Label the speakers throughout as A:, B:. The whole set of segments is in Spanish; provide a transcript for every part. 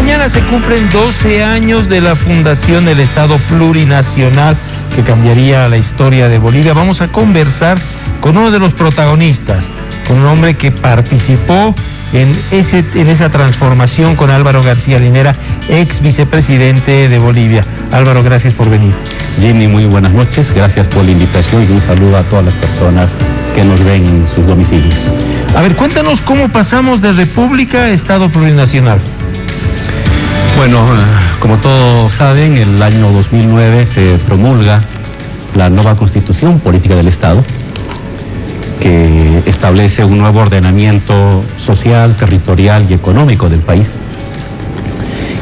A: Mañana se cumplen 12 años de la fundación del Estado Plurinacional que cambiaría la historia de Bolivia. Vamos a conversar con uno de los protagonistas, con un hombre que participó en esa transformación, con Álvaro García Linera, ex vicepresidente de Bolivia. Álvaro, gracias por venir.
B: Jimmy, muy buenas noches, gracias por la invitación y un saludo a todas las personas que nos ven en sus domicilios.
A: A ver, cuéntanos cómo pasamos de república a Estado plurinacional.
B: Bueno, como todos saben, el año 2009 se promulga la nueva Constitución Política del Estado, que establece un nuevo ordenamiento social, territorial y económico del país.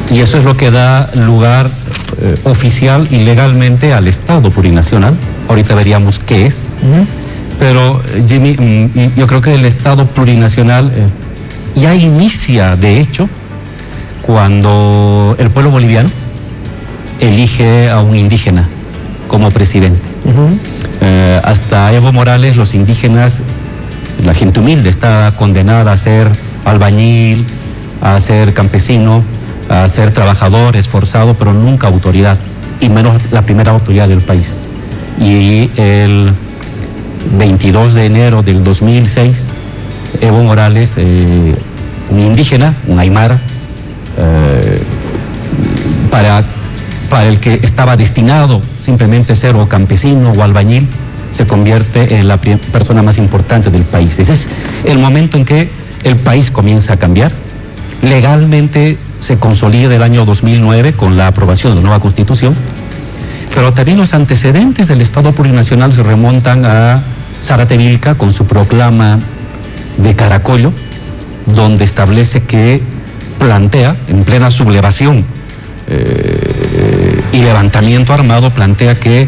B: Y eso es lo que da lugar oficial y legalmente al Estado plurinacional. Ahorita veríamos qué es. Pero, Jimmy, yo creo que el Estado plurinacional ya inicia, de hecho, cuando el pueblo boliviano elige a un indígena como presidente. Hasta Evo Morales, los indígenas, la gente humilde, está condenada a ser albañil, a ser campesino, a ser trabajador, esforzado, pero nunca autoridad, y menos la primera autoridad del país. Y el 22 de enero del 2006, Evo Morales, un indígena, un aymara, para el que estaba destinado simplemente ser o campesino o albañil, se convierte en la persona más importante del país. Ese es el momento en que el país comienza a cambiar. Legalmente se consolida el año 2009 con la aprobación de la nueva Constitución, pero también los antecedentes del Estado plurinacional se remontan a Zárate Vilca con su proclama de Caracollo, donde establece que plantea, en plena sublevación y levantamiento armado, plantea que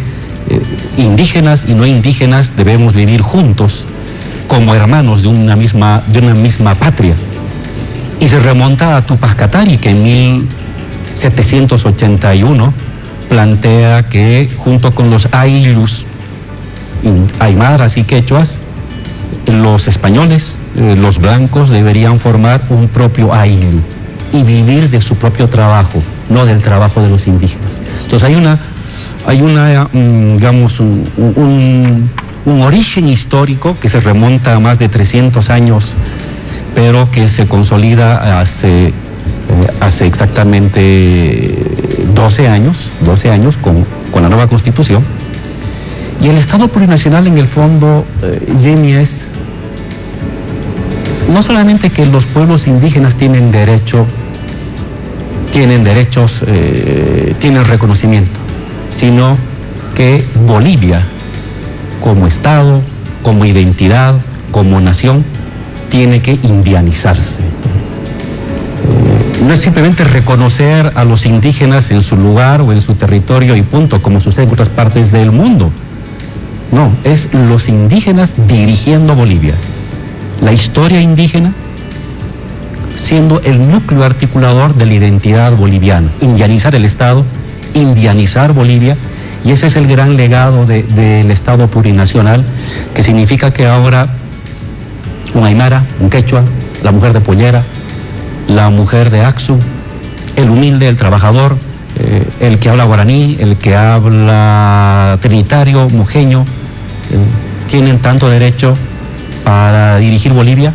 B: indígenas y no indígenas debemos vivir juntos como hermanos de una misma patria. Y se remonta a Tupac Katari, que en 1781 plantea que junto con los ayllus, aymaras y quechuas, los españoles, los blancos, deberían formar un propio ayllu y vivir de su propio trabajo, no del trabajo de los indígenas. Entonces hay digamos, un origen histórico que se remonta a más de 300 años, pero que se consolida hace exactamente 12 años con la nueva Constitución. Y el Estado plurinacional, en el fondo, Jimmy, es no solamente que los pueblos indígenas tienen derechos, tienen reconocimiento, sino que Bolivia, como Estado, como identidad, como nación, tiene que indianizarse. No es simplemente reconocer a los indígenas en su lugar o en su territorio y punto, como sucede en otras partes del mundo. No, es los indígenas dirigiendo Bolivia. La historia indígena siendo el núcleo articulador de la identidad boliviana. Indianizar el Estado, indianizar Bolivia, y ese es el gran legado del Estado plurinacional, que significa que ahora un aymara, un quechua, la mujer de Pollera, la mujer de Axu, el humilde, el trabajador, el que habla guaraní, el que habla trinitario, mujeño, tienen tanto derecho para dirigir Bolivia,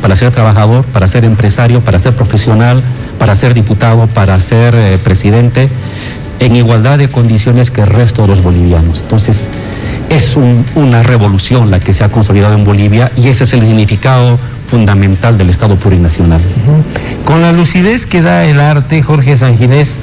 B: para ser trabajador, para ser empresario, para ser profesional, para ser diputado, para ser presidente, en igualdad de condiciones que el resto de los bolivianos. Entonces, es una revolución la que se ha consolidado en Bolivia, y ese es el significado fundamental del Estado plurinacional.
A: Con la lucidez que da el arte, Jorge Sanginés,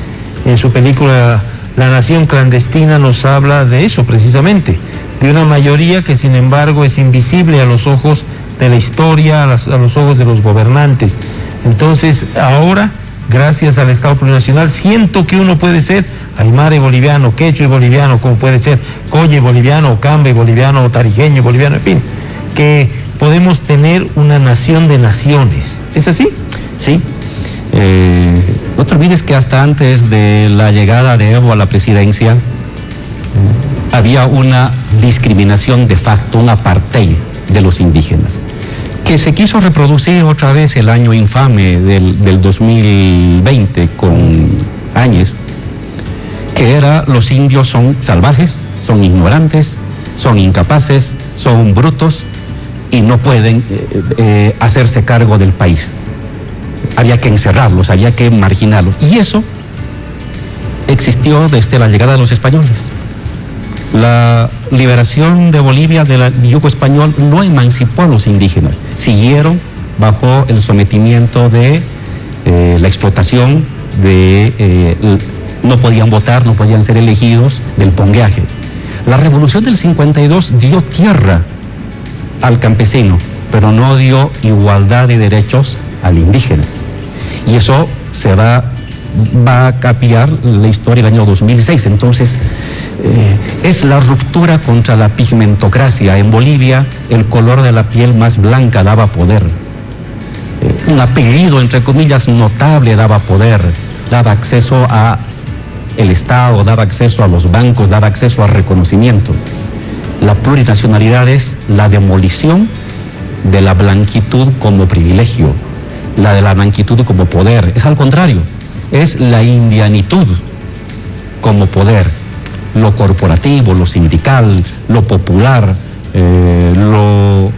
A: en su película La Nación Clandestina, nos habla de eso precisamente, de una mayoría que sin embargo es invisible a los ojos de la historia, a los ojos de los gobernantes. Entonces, ahora, gracias al Estado plurinacional, siento que uno puede ser aymara y boliviano, quechua y boliviano, como puede ser colle boliviano, o cambe boliviano, o tarijeño boliviano, en fin, que podemos tener una nación de naciones. ¿Es así?
B: Sí. No te olvides que hasta antes de la llegada de Evo a la presidencia, había una discriminación de facto, un apartheid de los indígenas, que se quiso reproducir otra vez el año infame del 2020 con Áñez, que era: los indios son salvajes, son ignorantes, son incapaces, son brutos y no pueden hacerse cargo del país. Había que encerrarlos, había que marginarlos. Y eso existió desde la llegada de los españoles. La liberación de Bolivia del yugo español no emancipó a los indígenas, siguieron bajo el sometimiento de la explotación, no podían votar, no podían ser elegidos, del pongueaje. La revolución del 52 dio tierra al campesino, pero no dio igualdad de derechos al indígena. Y eso se va a cambiar la historia del año 2006. Entonces, es la ruptura contra la pigmentocracia. En Bolivia, el color de la piel más blanca daba poder. Un apellido, entre comillas, notable daba poder, daba acceso a el Estado, daba acceso a los bancos, daba acceso al reconocimiento. La plurinacionalidad es la demolición de la blanquitud como privilegio, la de la blanquitud como poder. Es al contrario, es la indianitud como poder. Lo corporativo, lo sindical, lo popular, lo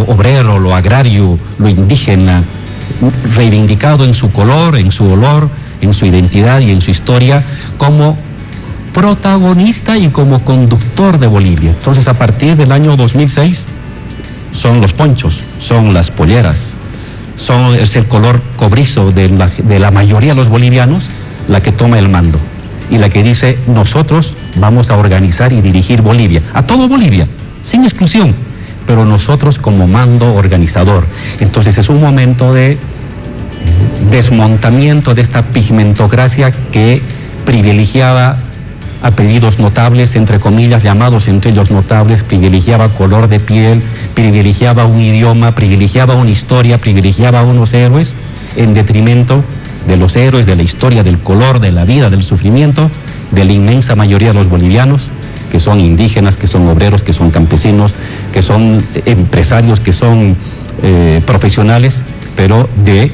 B: obrero, lo agrario, lo indígena, reivindicado en su color, en su olor, en su identidad y en su historia, como protagonista y como conductor de Bolivia. Entonces, a partir del año 2006, son los ponchos, son las polleras, es el color cobrizo de la mayoría de los bolivianos la que toma el mando y la que dice: nosotros vamos a organizar y dirigir Bolivia, a todo Bolivia, sin exclusión, pero nosotros como mando organizador. Entonces es un momento de desmontamiento de esta pigmentocracia que privilegiaba apellidos notables, entre comillas, llamados entre ellos notables, privilegiaba color de piel, privilegiaba un idioma, privilegiaba una historia, privilegiaba unos héroes, en detrimento de los héroes, de la historia, del color, de la vida, del sufrimiento, de la inmensa mayoría de los bolivianos, que son indígenas, que son obreros, que son campesinos, que son empresarios, que son profesionales, pero de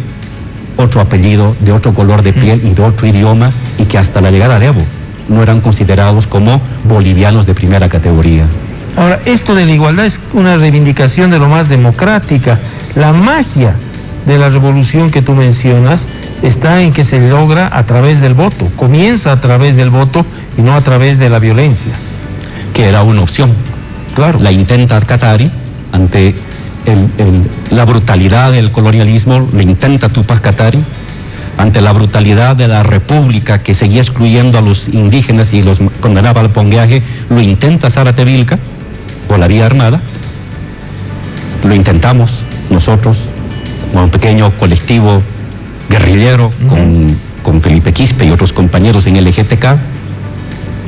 B: otro apellido, de otro color de piel y de otro idioma, y que hasta la llegada de Evo no eran considerados como bolivianos de primera categoría.
A: Ahora, esto de la igualdad es una reivindicación de lo más democrática. La magia de la revolución que tú mencionas está en que se logra a través del voto, comienza a través del voto y no a través de la violencia.
B: Que era una opción.
A: Claro.
B: La intenta Katari ante la brutalidad del colonialismo, lo intenta Tupac Katari, ante la brutalidad de la república que seguía excluyendo a los indígenas y los condenaba al pongueaje, lo intenta Zárate Vilca por la vía armada. Lo intentamos nosotros, como un pequeño colectivo guerrillero, con Felipe Quispe y otros compañeros en el LGTK,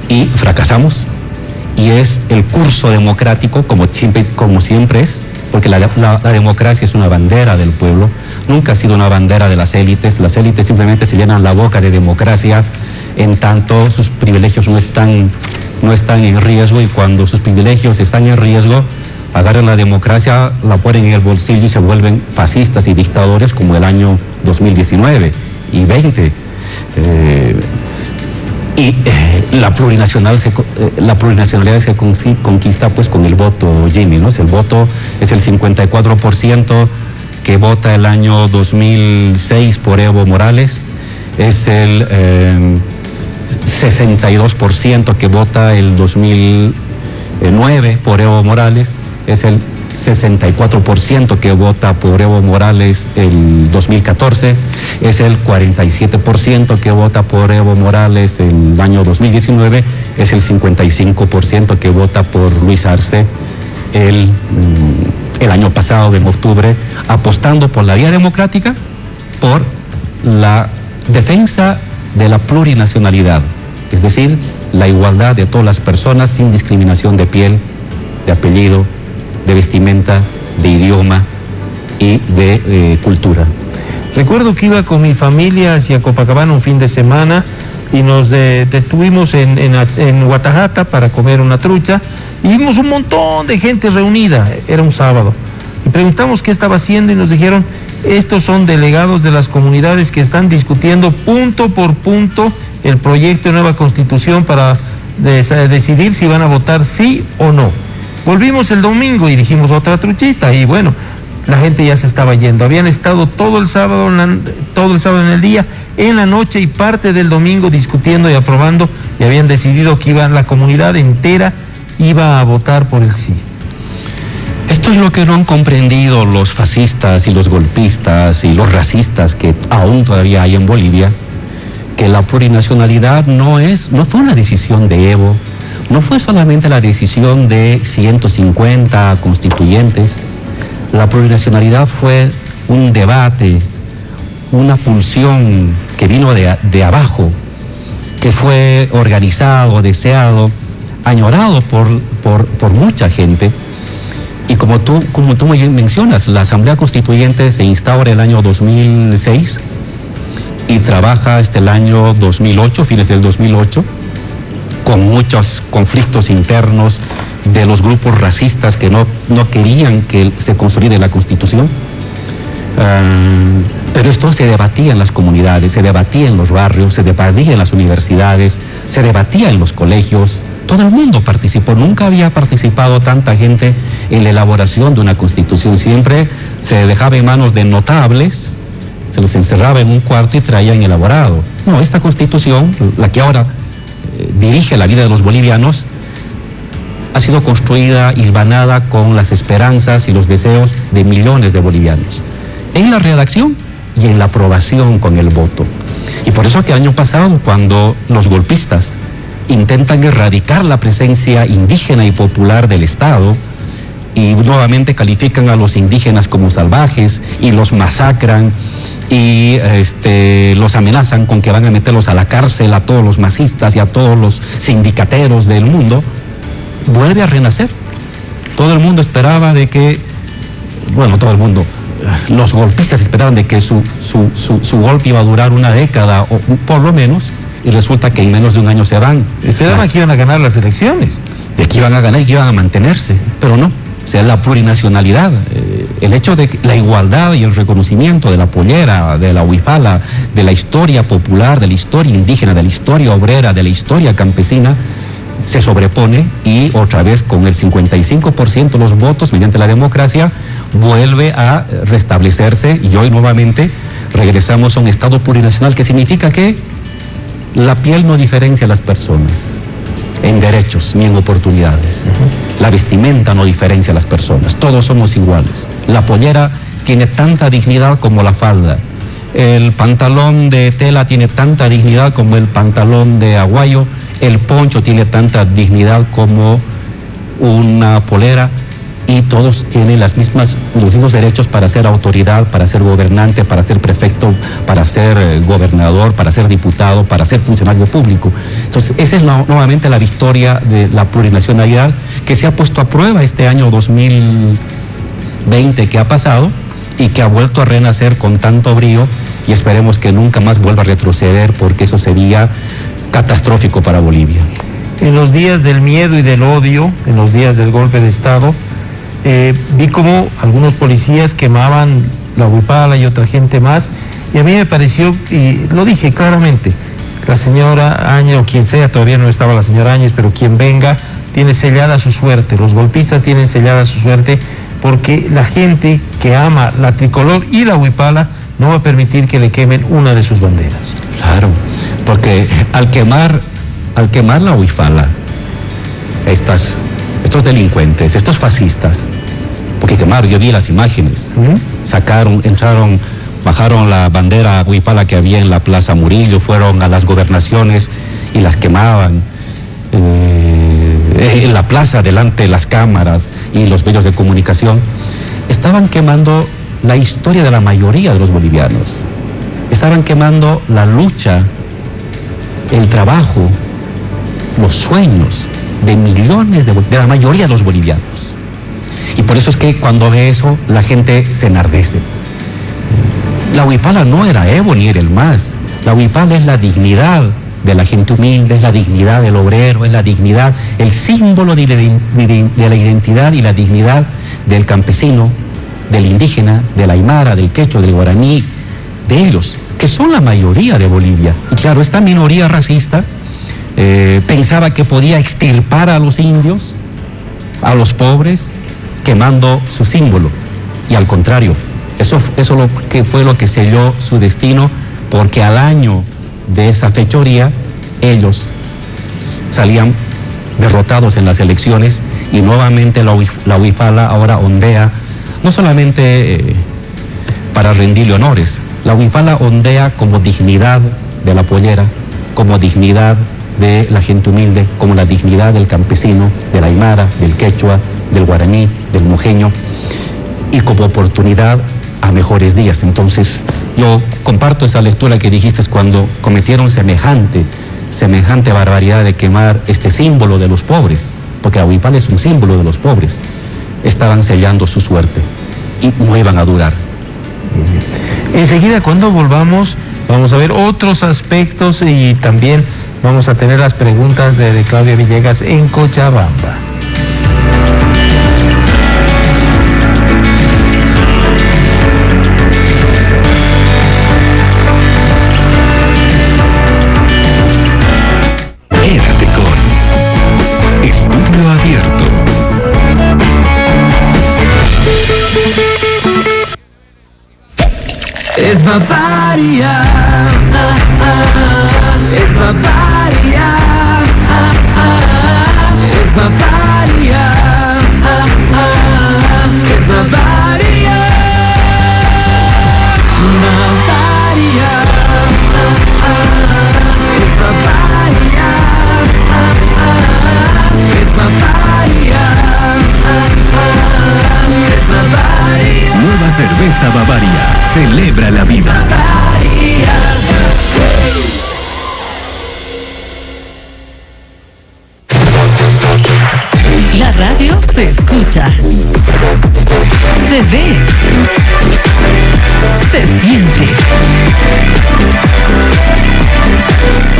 B: y fracasamos. Y es el curso democrático, como siempre es, porque la democracia es una bandera del pueblo, nunca ha sido una bandera de las élites. Las élites simplemente se llenan la boca de democracia en tanto sus privilegios no están en riesgo, y cuando sus privilegios están en riesgo, agarran la democracia, la ponen en el bolsillo y se vuelven fascistas y dictadores, como el año 2019 y 20. La plurinacionalidad se conquista pues con el voto, Jimmy, ¿no? El voto es el 54% que vota el año 2006 por Evo Morales, es el 62% que vota el 2009 por Evo Morales, es el 64% que vota por Evo Morales el 2014, es el 47% que vota por Evo Morales el año 2019, es el 55% que vota por Luis Arce el año pasado, en octubre, apostando por la vía democrática, por la defensa de la plurinacionalidad, es decir, la igualdad de todas las personas sin discriminación de piel, de apellido, de vestimenta, de idioma y de cultura.
A: Recuerdo que iba con mi familia hacia Copacabana un fin de semana y nos detuvimos en Guatajata para comer una trucha y vimos un montón de gente reunida, era un sábado. Le preguntamos qué estaba haciendo y nos dijeron, estos son delegados de las comunidades que están discutiendo punto por punto el proyecto de nueva constitución para decidir si van a votar sí o no. Volvimos el domingo y dijimos otra truchita y bueno, la gente ya se estaba yendo. Habían estado todo el sábado en el día, en la noche y parte del domingo discutiendo y aprobando, y habían decidido que la comunidad entera iba a votar por el sí.
B: Esto es lo que no han comprendido los fascistas y los golpistas y los racistas que aún todavía hay en Bolivia, que la plurinacionalidad no fue una decisión de Evo, no fue solamente la decisión de 150 constituyentes. La plurinacionalidad fue un debate, una pulsión que vino de abajo, que fue organizado, deseado, añorado por mucha gente. Y como tú mencionas, la Asamblea Constituyente se instaura el año 2006 y trabaja hasta el año 2008, fines del 2008, con muchos conflictos internos de los grupos racistas que no querían que se construyera la Constitución. Pero esto se debatía en las comunidades, se debatía en los barrios, se debatía en las universidades, se debatía en los colegios. Todo el mundo participó, nunca había participado tanta gente en la elaboración de una constitución. Siempre se dejaba en manos de notables, se los encerraba en un cuarto y traían elaborado. No, esta constitución, la que ahora dirige la vida de los bolivianos, ha sido construida, hilvanada con las esperanzas y los deseos de millones de bolivianos, en la redacción y en la aprobación con el voto. Y por eso que el año pasado, cuando los golpistas intentan erradicar la presencia indígena y popular del Estado y nuevamente califican a los indígenas como salvajes y los masacran y los amenazan con que van a meterlos a la cárcel a todos los masistas y a todos los sindicateros del mundo, vuelve a renacer. Todo el mundo esperaba de que, todo el mundo, los golpistas esperaban de que su golpe iba a durar una década o por lo menos, y resulta que en menos de un año se van.
A: Esperaban que iban a ganar las elecciones.
B: De que iban a ganar y que iban a mantenerse, pero no. O sea, la plurinacionalidad, el hecho de la igualdad y el reconocimiento de la pollera, de la huipala, de la historia popular, de la historia indígena, de la historia obrera, de la historia campesina, se sobrepone y otra vez con el 55% de los votos mediante la democracia vuelve a restablecerse y hoy nuevamente regresamos a un Estado plurinacional que significa que la piel no diferencia a las personas en derechos ni en oportunidades. La vestimenta no diferencia a las personas, todos somos iguales. La pollera tiene tanta dignidad como la falda. El pantalón de tela tiene tanta dignidad como el pantalón de aguayo. El poncho tiene tanta dignidad como una polera y todos tienen los mismos derechos para ser autoridad, para ser gobernante, para ser prefecto, para ser gobernador, para ser diputado, para ser funcionario público. Entonces, esa es nuevamente la victoria de la plurinacionalidad que se ha puesto a prueba este año 2020 que ha pasado y que ha vuelto a renacer con tanto brío y esperemos que nunca más vuelva a retroceder porque eso sería catastrófico para Bolivia.
A: En los días del miedo y del odio, en los días del golpe de Estado, vi como algunos policías quemaban la huipala y otra gente más, y a mí me pareció, y lo dije claramente, la señora Áñez, o quien sea, todavía no estaba la señora Áñez, pero quien venga, tiene sellada su suerte, los golpistas tienen sellada su suerte, porque la gente que ama la tricolor y la huipala no va a permitir que le quemen una de sus banderas.
B: Claro, porque al quemar la huipala, estos delincuentes, estos fascistas, porque quemaron, yo vi las imágenes, bajaron la bandera huipala que había en la Plaza Murillo, fueron a las gobernaciones y las quemaban, en la plaza delante de las cámaras y los medios de comunicación, estaban quemando la historia de la mayoría de los bolivianos, estaban quemando la lucha, el trabajo, los sueños de millones de la mayoría de los bolivianos. Y por eso es que cuando ve eso, la gente se enardece. La huipala no era Evo ni era el MAS. La huipala es la dignidad de la gente humilde, es la dignidad del obrero, es la dignidad, el símbolo de la identidad y la dignidad del campesino, del indígena, del aymara, del quechua, del guaraní, de ellos, que son la mayoría de Bolivia. Y claro, esta minoría racista pensaba que podía extirpar a los indios, a los pobres, quemando su símbolo. Y al contrario, eso fue lo que selló su destino, porque al año de esa fechoría, ellos salían derrotados en las elecciones y nuevamente la Huipala ahora ondea, no solamente para rendirle honores, la Huipala ondea como dignidad de la pollera, como dignidad de la gente humilde, como la dignidad del campesino, del aymara, del quechua, del guaraní, del mojeño, y como oportunidad a mejores días. Entonces, yo comparto esa lectura que dijiste cuando cometieron semejante barbaridad de quemar este símbolo de los pobres, porque la Huipala es un símbolo de los pobres. Estaban sellando su suerte y no iban a durar.
A: Enseguida, cuando volvamos, vamos a ver otros aspectos y también vamos a tener las preguntas de Claudia Villegas en Cochabamba.
C: Quédate con Estudio Abierto.
D: Es Bavaria, es Bavaria, es Bavaria, es Bavaria, Bavaria, es Bavaria, es Bavaria, es Bavaria.
C: Nueva cerveza Bavaria. Celebra la vida.
E: La radio se escucha, se ve, se siente.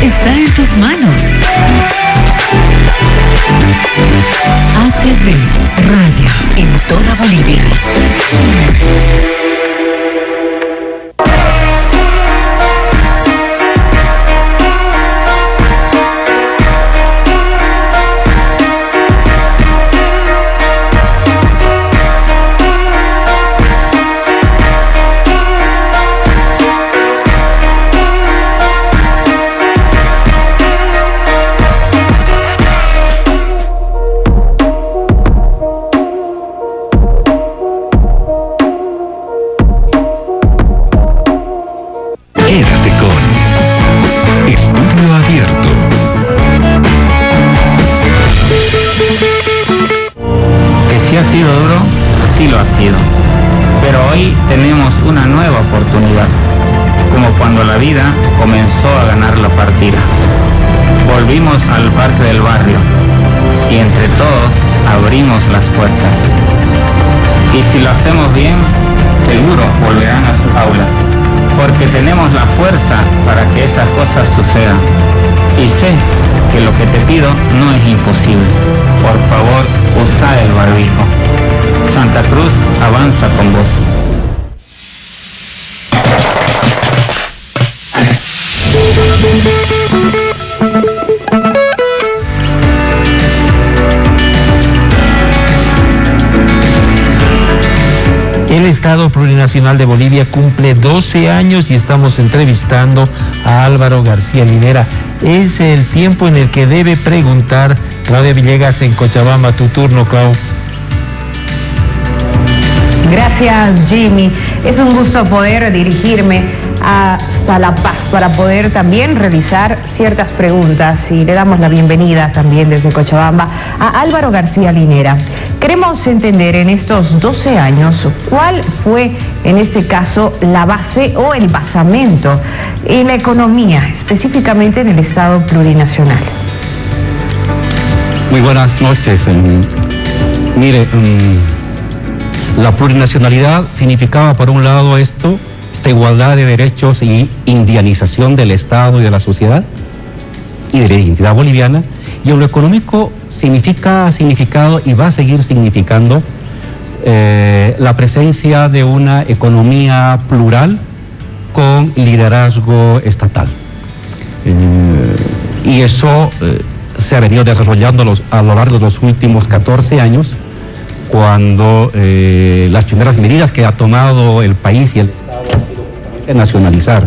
E: Está en tus manos. ATV Radio en toda Bolivia.
C: Quédate con Estudio Abierto.
F: Que sí ha sido duro, sí lo ha sido. Pero hoy tenemos una nueva oportunidad, como cuando la vida comenzó a ganar la partida. Volvimos al parque del barrio y entre todos abrimos las puertas. Y si lo hacemos bien, seguro volverán a sus aulas, porque tenemos la fuerza para que esas cosas sucedan. Y sé que lo que te pido no es imposible. Por favor, usa el barbijo. Santa Cruz avanza con vos.
A: El Estado Plurinacional de Bolivia cumple 12 años y estamos entrevistando a Álvaro García Linera. Es el tiempo en el que debe preguntar Claudia Villegas en Cochabamba. Tu turno, Clau.
G: Gracias, Jimmy. Es un gusto poder dirigirme hasta La Paz para poder también realizar ciertas preguntas, y le damos la bienvenida también desde Cochabamba a Álvaro García Linera. Queremos entender en estos 12 años cuál fue en este caso la base o el basamento en la economía, específicamente en el Estado Plurinacional.
B: Muy buenas noches. Mire, la plurinacionalidad significaba, por un lado, esta igualdad de derechos y indianización del Estado y de la sociedad y de la identidad boliviana. Y en lo económico ha significado y va a seguir significando la presencia de una economía plural con liderazgo estatal. Y eso se ha venido desarrollando a lo largo de los últimos 14 años, cuando las primeras medidas que ha tomado el país y el Estado han sido justamente nacionalizar.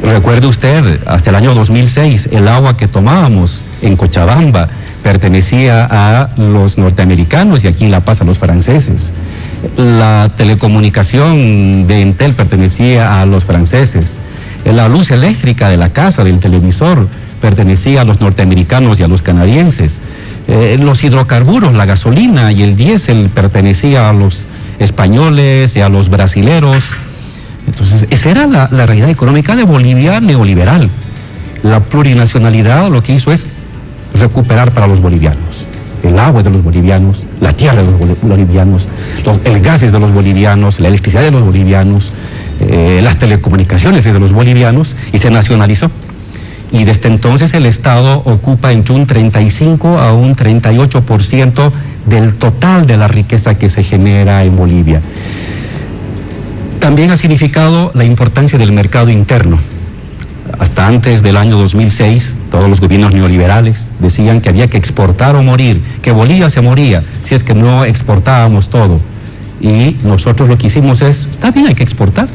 B: Recuerde usted, hasta el año 2006, el agua que tomábamos en Cochabamba pertenecía a los norteamericanos y aquí en La Paz a los franceses. La telecomunicación de Entel pertenecía a los franceses. La luz eléctrica de la casa, del televisor, pertenecía a los norteamericanos y a los canadienses. Los hidrocarburos, la gasolina y el diésel pertenecía a los españoles y a los brasileros. Entonces, esa era la realidad económica de Bolivia neoliberal. La plurinacionalidad lo que hizo es recuperar para los bolivianos el agua de los bolivianos, la tierra de los bolivianos, el gas es de los bolivianos, la electricidad de los bolivianos, las telecomunicaciones es de los bolivianos, y se nacionalizó. Y desde entonces el Estado ocupa entre un 35 a un 38% del total de la riqueza que se genera en Bolivia. También ha significado la importancia del mercado interno. Hasta antes del año 2006, todos los gobiernos neoliberales decían que había que exportar o morir, que Bolivia se moría si es que no exportábamos todo. Y nosotros lo que hicimos es, está bien, hay que exportar,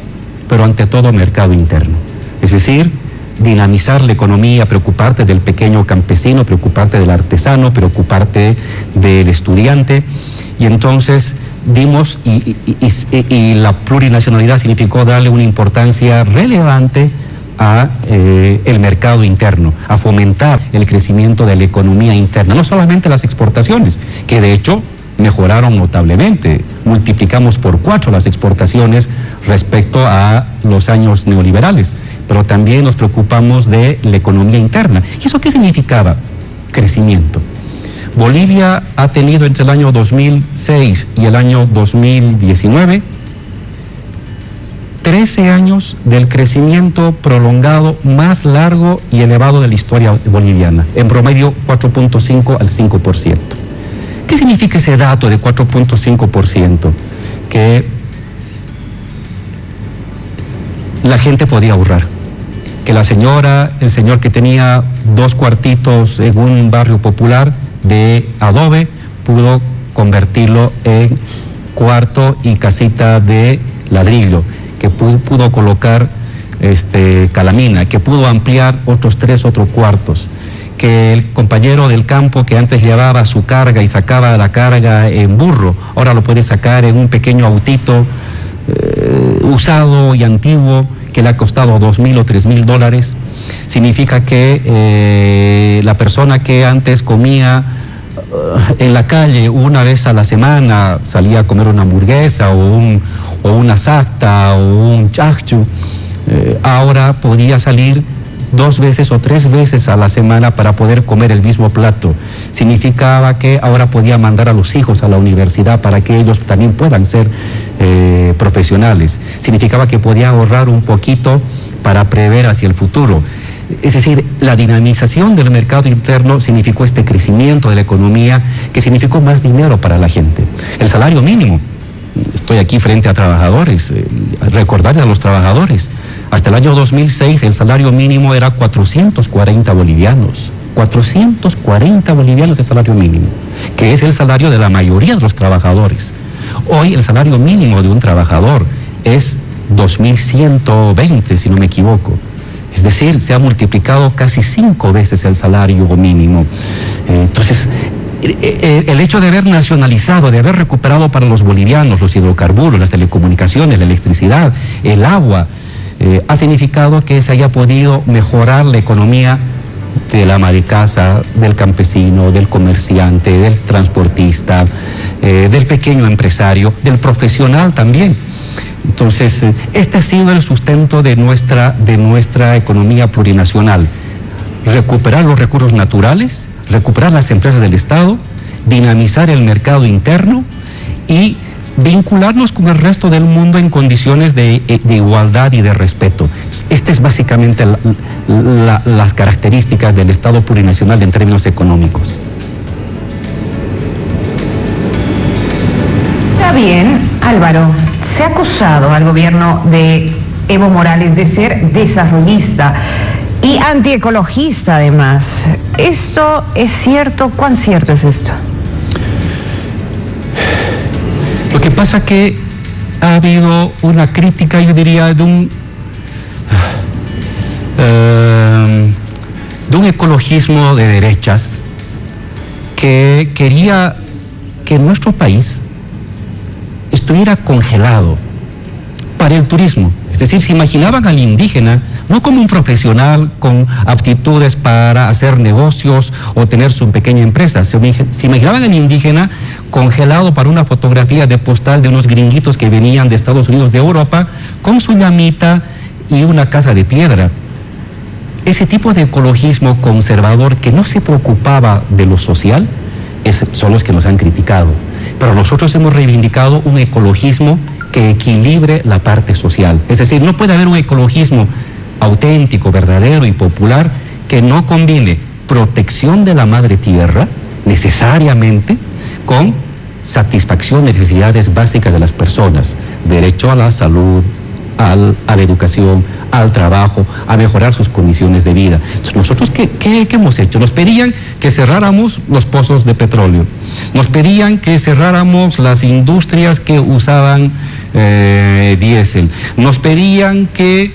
B: pero ante todo mercado interno. Es decir, dinamizar la economía, preocuparte del pequeño campesino, preocuparte del artesano, preocuparte del estudiante. Y entonces dimos, y la plurinacionalidad significó darle una importancia relevante a el mercado interno, a fomentar el crecimiento de la economía interna, no solamente las exportaciones, que de hecho mejoraron notablemente, multiplicamos por 4 las exportaciones respecto a los años neoliberales, pero también nos preocupamos de la economía interna. ¿Y eso qué significaba? Crecimiento. Bolivia ha tenido entre el año 2006 y el año 2019 13 años del crecimiento prolongado más largo y elevado de la historia boliviana, en promedio 4.5 al 5%. ¿Qué significa ese dato de 4.5%? Que la gente podía ahorrar, que la señora, el señor que tenía 2 cuartitos en un barrio popular de adobe, pudo convertirlo en cuarto y casita de ladrillo, que pudo colocar calamina, que pudo ampliar otros 3 cuartos, que el compañero del campo que antes llevaba su carga y sacaba la carga en burro, ahora lo puede sacar en un pequeño autito usado y antiguo que le ha costado $2,000 o $3,000. Significa que la persona que antes comía en la calle una vez a la semana, salía a comer una hamburguesa o una sacta o un chachchu, ahora podía salir 2 veces o 3 veces a la semana para poder comer el mismo plato. Significaba que ahora podía mandar a los hijos a la universidad para que ellos también puedan ser profesionales. Significaba que podía ahorrar un poquito para prever hacia el futuro. Es decir, la dinamización del mercado interno significó este crecimiento de la economía, que significó más dinero para la gente. El salario mínimo, estoy aquí frente a trabajadores, recordarles a los trabajadores, hasta el año 2006 el salario mínimo era 440 bolivianos. 440 bolivianos de salario mínimo, que es el salario de la mayoría de los trabajadores. Hoy el salario mínimo de un trabajador es 2.120, si no me equivoco. Es decir, se ha multiplicado casi 5 veces el salario mínimo. Entonces, el hecho de haber nacionalizado, de haber recuperado para los bolivianos los hidrocarburos, las telecomunicaciones, la electricidad, el agua, ha significado que se haya podido mejorar la economía del ama de casa, del campesino, del comerciante, del transportista, del pequeño empresario, del profesional también. Entonces, este ha sido el sustento de nuestra economía plurinacional. Recuperar los recursos naturales, recuperar las empresas del Estado, dinamizar el mercado interno y vincularnos con el resto del mundo en condiciones de igualdad y de respeto. Estas es básicamente las características del Estado plurinacional en términos económicos.
G: Álvaro, se ha acusado al gobierno de Evo Morales de ser desarrollista y antiecologista además. ¿Esto es cierto? ¿Cuán cierto es esto?
B: Lo que pasa que ha habido una crítica, yo diría, de un ecologismo de derechas que quería que nuestro país estuviera congelado para el turismo. Es decir, se imaginaban al indígena no como un profesional con aptitudes para hacer negocios o tener su pequeña empresa. Se imaginaban al indígena congelado para una fotografía de postal de unos gringuitos que venían de Estados Unidos, de Europa, con su llamita y una casa de piedra. Ese tipo de ecologismo conservador que no se preocupaba de lo social, son los que nos han criticado. Pero nosotros hemos reivindicado un ecologismo que equilibre la parte social. Es decir, no puede haber un ecologismo auténtico, verdadero y popular que no combine protección de la madre tierra necesariamente con satisfacción de necesidades básicas de las personas, derecho a la salud, a la educación, al trabajo, a mejorar sus condiciones de vida. Entonces, nosotros, ¿qué hemos hecho? Nos pedían que cerráramos los pozos de petróleo, nos pedían que cerráramos las industrias que usaban diésel, nos pedían que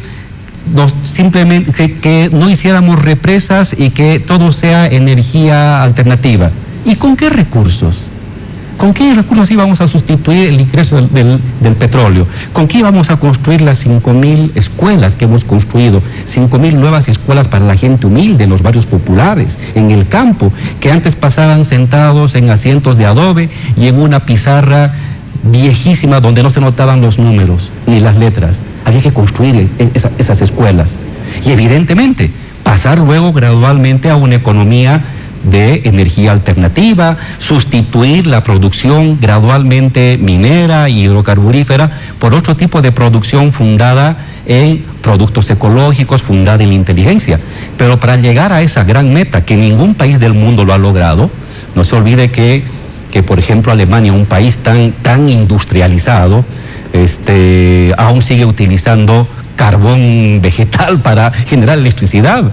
B: que no hiciéramos represas y que todo sea energía alternativa. ¿Y con qué recursos? ¿Con qué recursos íbamos a sustituir el ingreso del petróleo? ¿Con qué íbamos a construir las 5.000 escuelas que hemos construido? 5.000 nuevas escuelas para la gente humilde en los barrios populares, en el campo, que antes pasaban sentados en asientos de adobe y en una pizarra viejísima donde no se notaban los números ni las letras. Había que construir esas escuelas. Y evidentemente, pasar luego gradualmente a una economía de energía alternativa, sustituir la producción gradualmente minera y hidrocarburífera por otro tipo de producción fundada en productos ecológicos, fundada en la inteligencia. Pero para llegar a esa gran meta, que ningún país del mundo lo ha logrado, no se olvide que por ejemplo Alemania, un país tan industrializado, aún sigue utilizando carbón vegetal para generar electricidad.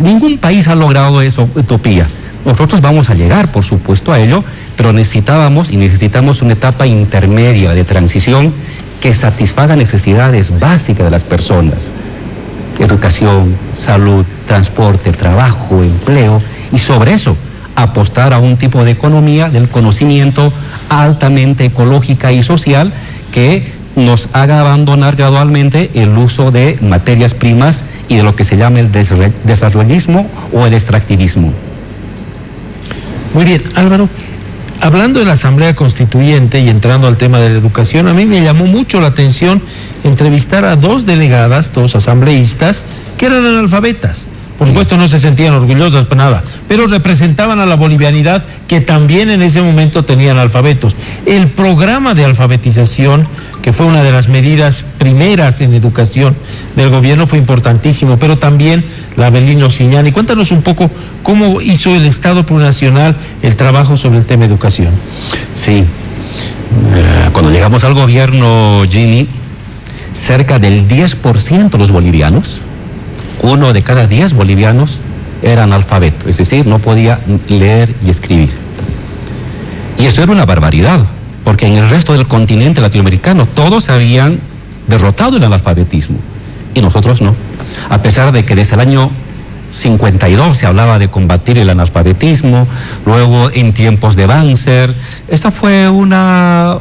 B: Ningún país ha logrado eso, utopía. Nosotros vamos a llegar, por supuesto, a ello, pero necesitamos una etapa intermedia de transición que satisfaga necesidades básicas de las personas. Educación, salud, transporte, trabajo, empleo, y sobre eso apostar a un tipo de economía del conocimiento altamente ecológica y social que nos haga abandonar gradualmente el uso de materias primas y de lo que se llama el desarrollismo o el extractivismo.
A: Muy bien, Álvaro, hablando de la Asamblea Constituyente y entrando al tema de la educación, a mí me llamó mucho la atención entrevistar a dos delegadas, dos asambleístas, que eran analfabetas. Por supuesto no se sentían orgullosas para nada, pero representaban a la bolivianidad que también en ese momento tenían analfabetos. El programa de alfabetización, que fue una de las medidas primeras en educación del gobierno, fue importantísimo, pero también la Avelino Siñani. Cuéntanos un poco cómo hizo el Estado Plurinacional el trabajo sobre el tema educación.
B: Sí, cuando llegamos al gobierno, Jimmy, cerca del 10% de los bolivianos, 1 de cada 10 bolivianos era analfabeto, es decir, no podía leer y escribir. Y eso era una barbaridad, porque en el resto del continente latinoamericano todos habían derrotado el analfabetismo, y nosotros no. A pesar de que desde el año 52 se hablaba de combatir el analfabetismo, luego en tiempos de Banzer, esta fue una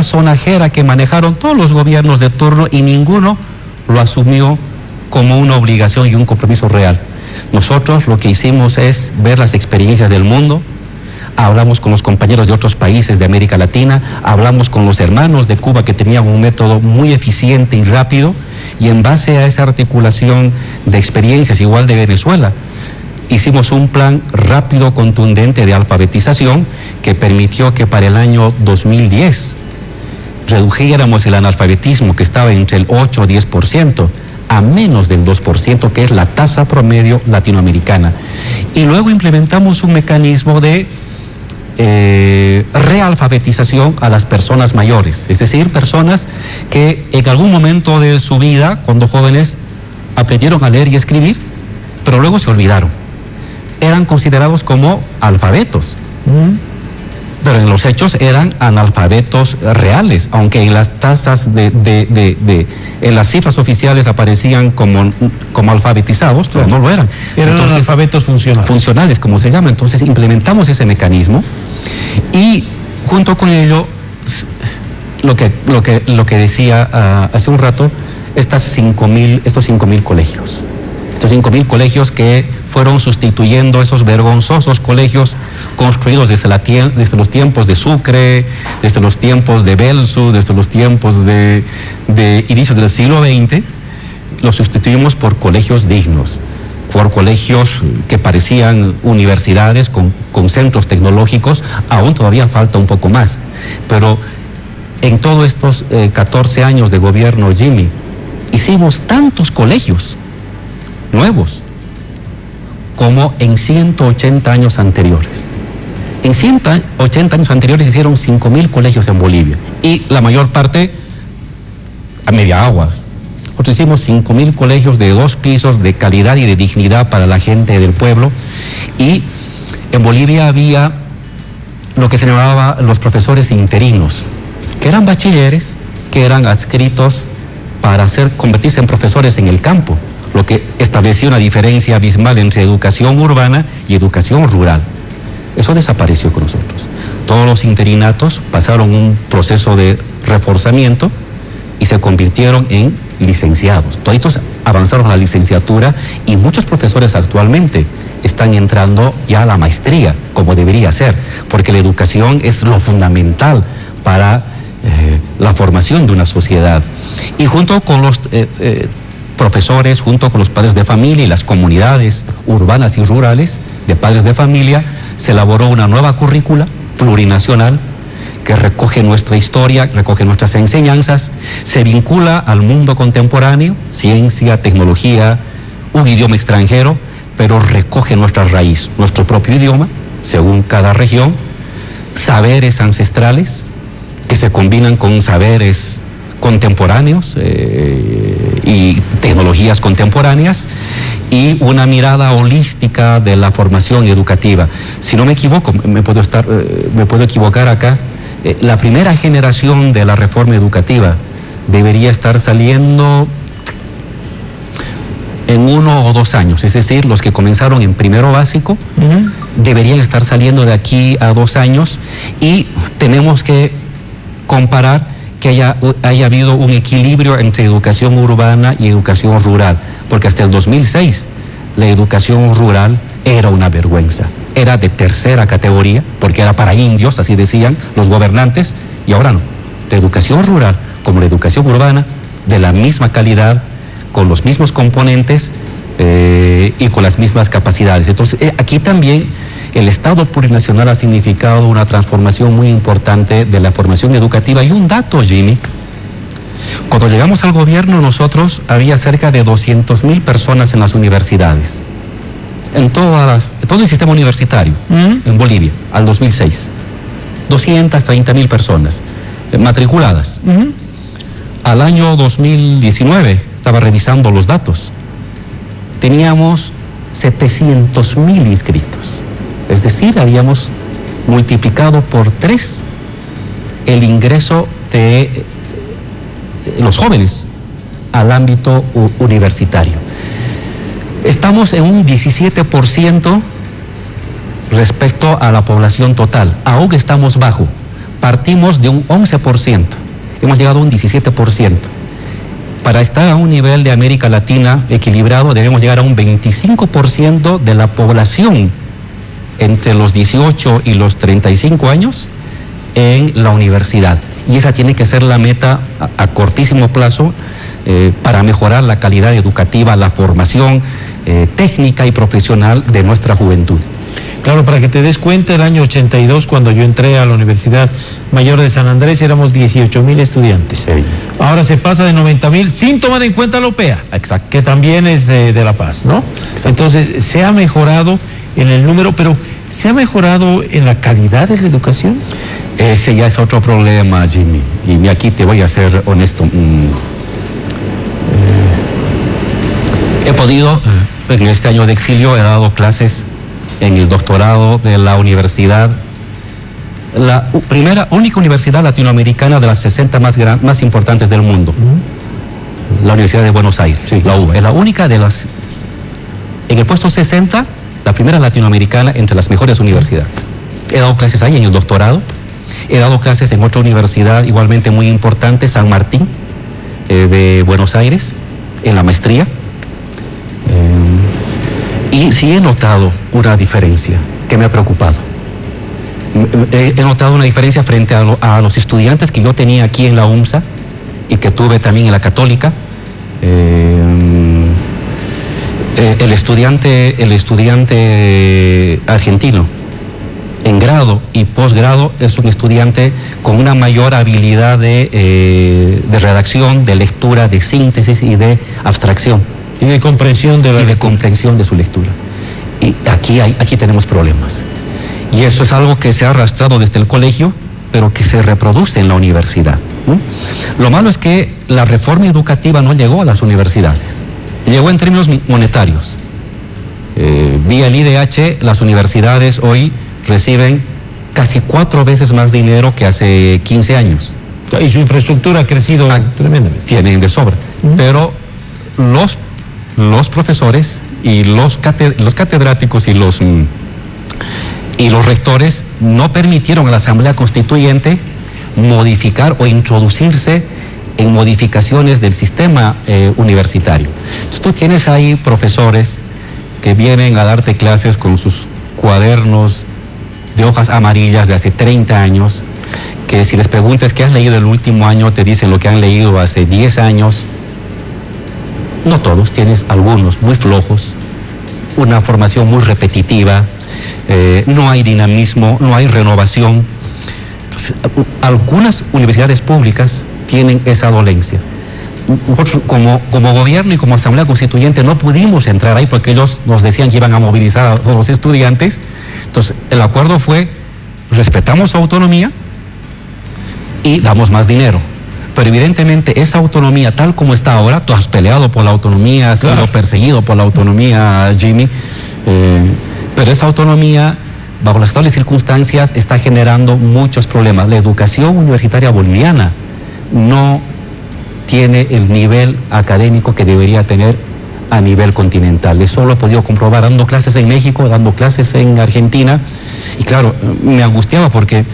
B: sonajera que manejaron todos los gobiernos de turno y ninguno lo asumió como una obligación y un compromiso real. Nosotros lo que hicimos es ver las experiencias del mundo, hablamos con los compañeros de otros países de América Latina, hablamos con los hermanos de Cuba que tenían un método muy eficiente y rápido, y en base a esa articulación de experiencias, igual de Venezuela, hicimos un plan rápido, contundente de alfabetización que permitió que para el año 2010 redujéramos el analfabetismo, que estaba entre el 8 o 10%, a menos del 2%, que es la tasa promedio latinoamericana. Y luego implementamos un mecanismo de realfabetización a las personas mayores, es decir, personas que en algún momento de su vida, cuando jóvenes, aprendieron a leer y escribir, pero luego se olvidaron. Eran considerados como alfabetos, pero en los hechos eran analfabetos reales, aunque en las tasas en las cifras oficiales aparecían como alfabetizados, pero no lo eran.
A: Eran
B: entonces,
A: analfabetos funcionales.
B: Funcionales, como se llama. Entonces implementamos ese mecanismo y junto con ello, lo que decía hace un rato, estos 5.000 colegios. Estos 5.000 colegios que fueron sustituyendo esos vergonzosos colegios construidos desde los tiempos de Sucre, desde los tiempos de Belsu, desde los tiempos de inicios del siglo XX, los sustituimos por colegios dignos, por colegios que parecían universidades con centros tecnológicos. Aún todavía falta un poco más, pero en todos estos 14 años de gobierno, Jimmy, hicimos tantos colegios nuevos como en 180 años anteriores. En 180 años anteriores hicieron 5.000 colegios en Bolivia y la mayor parte a media aguas. Nosotros hicimos 5.000 colegios de 2 pisos de calidad y de dignidad para la gente del pueblo, y en Bolivia había lo que se llamaba los profesores interinos, que eran bachilleres que eran adscritos para convertirse en profesores en el campo, lo que establecía una diferencia abismal entre educación urbana y educación rural. Eso desapareció con nosotros. Todos los interinatos pasaron un proceso de reforzamiento y se convirtieron en licenciados. Toditos avanzaron a la licenciatura y muchos profesores actualmente están entrando ya a la maestría, como debería ser, porque la educación es lo fundamental para la formación de una sociedad. Y junto con los profesores, junto con los padres de familia y las comunidades urbanas y rurales de padres de familia, se elaboró una nueva currícula plurinacional que recoge nuestra historia, recoge nuestras enseñanzas, se vincula al mundo contemporáneo, ciencia, tecnología, un idioma extranjero, pero recoge nuestra raíz, nuestro propio idioma, según cada región, saberes ancestrales que se combinan con saberes contemporáneos y tecnologías contemporáneas, y una mirada holística de la formación educativa. Si no me equivoco, me puedo equivocar acá, la primera generación de la reforma educativa debería estar saliendo en 1 o 2 años, es decir, los que comenzaron en primero básico deberían estar saliendo de aquí a 2 años, y tenemos que comparar que haya habido un equilibrio entre educación urbana y educación rural, porque hasta el 2006 la educación rural era una vergüenza, era de tercera categoría, porque era para indios, así decían los gobernantes, y ahora no. La educación rural como la educación urbana, de la misma calidad, con los mismos componentes y con las mismas capacidades. Entonces, aquí también el Estado plurinacional ha significado una transformación muy importante de la formación educativa. Y un dato, Jimmy, cuando llegamos al gobierno nosotros había cerca de 200.000 personas en las universidades, en todo el sistema universitario en Bolivia, al 2006. 230.000 personas matriculadas. Al año 2019, estaba revisando los datos, teníamos 700.000 inscritos. Es decir, habíamos multiplicado por 3 el ingreso de los jóvenes al ámbito universitario. Estamos en un 17% respecto a la población total. Aún estamos bajo. Partimos de un 11%. Hemos llegado a un 17%. Para estar a un nivel de América Latina equilibrado, debemos llegar a un 25% de la población entre los 18 y los 35 años en la universidad. Y esa tiene que ser la meta a cortísimo plazo para mejorar la calidad educativa, la formación técnica y profesional de nuestra juventud.
A: Claro, para que te des cuenta, el año 82, cuando yo entré a la Universidad Mayor de San Andrés, éramos 18.000 estudiantes. Sí. Ahora se pasa de 90.000 sin tomar en cuenta la OPEA, que también es de La Paz, ¿no? Exacto. Entonces, se ha mejorado en el número, pero ¿Se ha mejorado en la calidad de la educación?
B: Ese ya es otro problema, Jimmy. Y aquí te voy a ser honesto. He podido, en este año de exilio, he dado clases en el doctorado de la universidad, la única universidad latinoamericana de las 60 más importantes del mundo. La Universidad de Buenos Aires,
A: sí,
B: la UBA. Es la única de las, en el puesto 60, la primera latinoamericana entre las mejores universidades. He dado clases ahí en el doctorado, he dado clases en otra universidad igualmente muy importante, San Martín, de Buenos Aires, en la maestría. Y sí he notado una diferencia que me ha preocupado. He notado una diferencia frente a los estudiantes que yo tenía aquí en la UMSA y que tuve también en la Católica. El estudiante argentino en grado y posgrado es un estudiante con una mayor habilidad de redacción, de lectura, de síntesis y de abstracción.
A: Y de comprensión
B: de su lectura. Y aquí tenemos problemas. Y eso es algo que se ha arrastrado desde el colegio, pero que se reproduce en la universidad, ¿no? Lo malo es que la reforma educativa no llegó a las universidades. Llegó en términos monetarios. Vía el IDH, las universidades hoy reciben casi 4 veces más dinero que hace 15 años.
A: Y su infraestructura ha crecido tremendamente.
B: Tienen de sobra. Pero los profesores y los catedráticos y los rectores no permitieron a la Asamblea Constituyente modificar o introducirse en modificaciones del sistema universitario. Entonces tú tienes ahí profesores que vienen a darte clases con sus cuadernos de hojas amarillas de hace 30 años, que si les preguntas qué has leído el último año, te dicen lo que han leído hace 10 años. No todos, tienes algunos muy flojos, una formación muy repetitiva, no hay dinamismo, no hay renovación. Entonces, algunas universidades públicas tienen esa dolencia. Nosotros, como gobierno y como Asamblea Constituyente, no pudimos entrar ahí porque ellos nos decían que iban a movilizar a todos los estudiantes. Entonces, el acuerdo fue, respetamos su autonomía y damos más dinero. Pero evidentemente esa autonomía tal como está ahora, tú has peleado por la autonomía, has sido perseguido por la autonomía, Jimmy, pero esa autonomía, bajo las actuales circunstancias, está generando muchos problemas. La educación universitaria boliviana no tiene el nivel académico que debería tener a nivel continental. Eso lo he podido comprobar dando clases en México, dando clases en Argentina, y claro, me angustiaba porque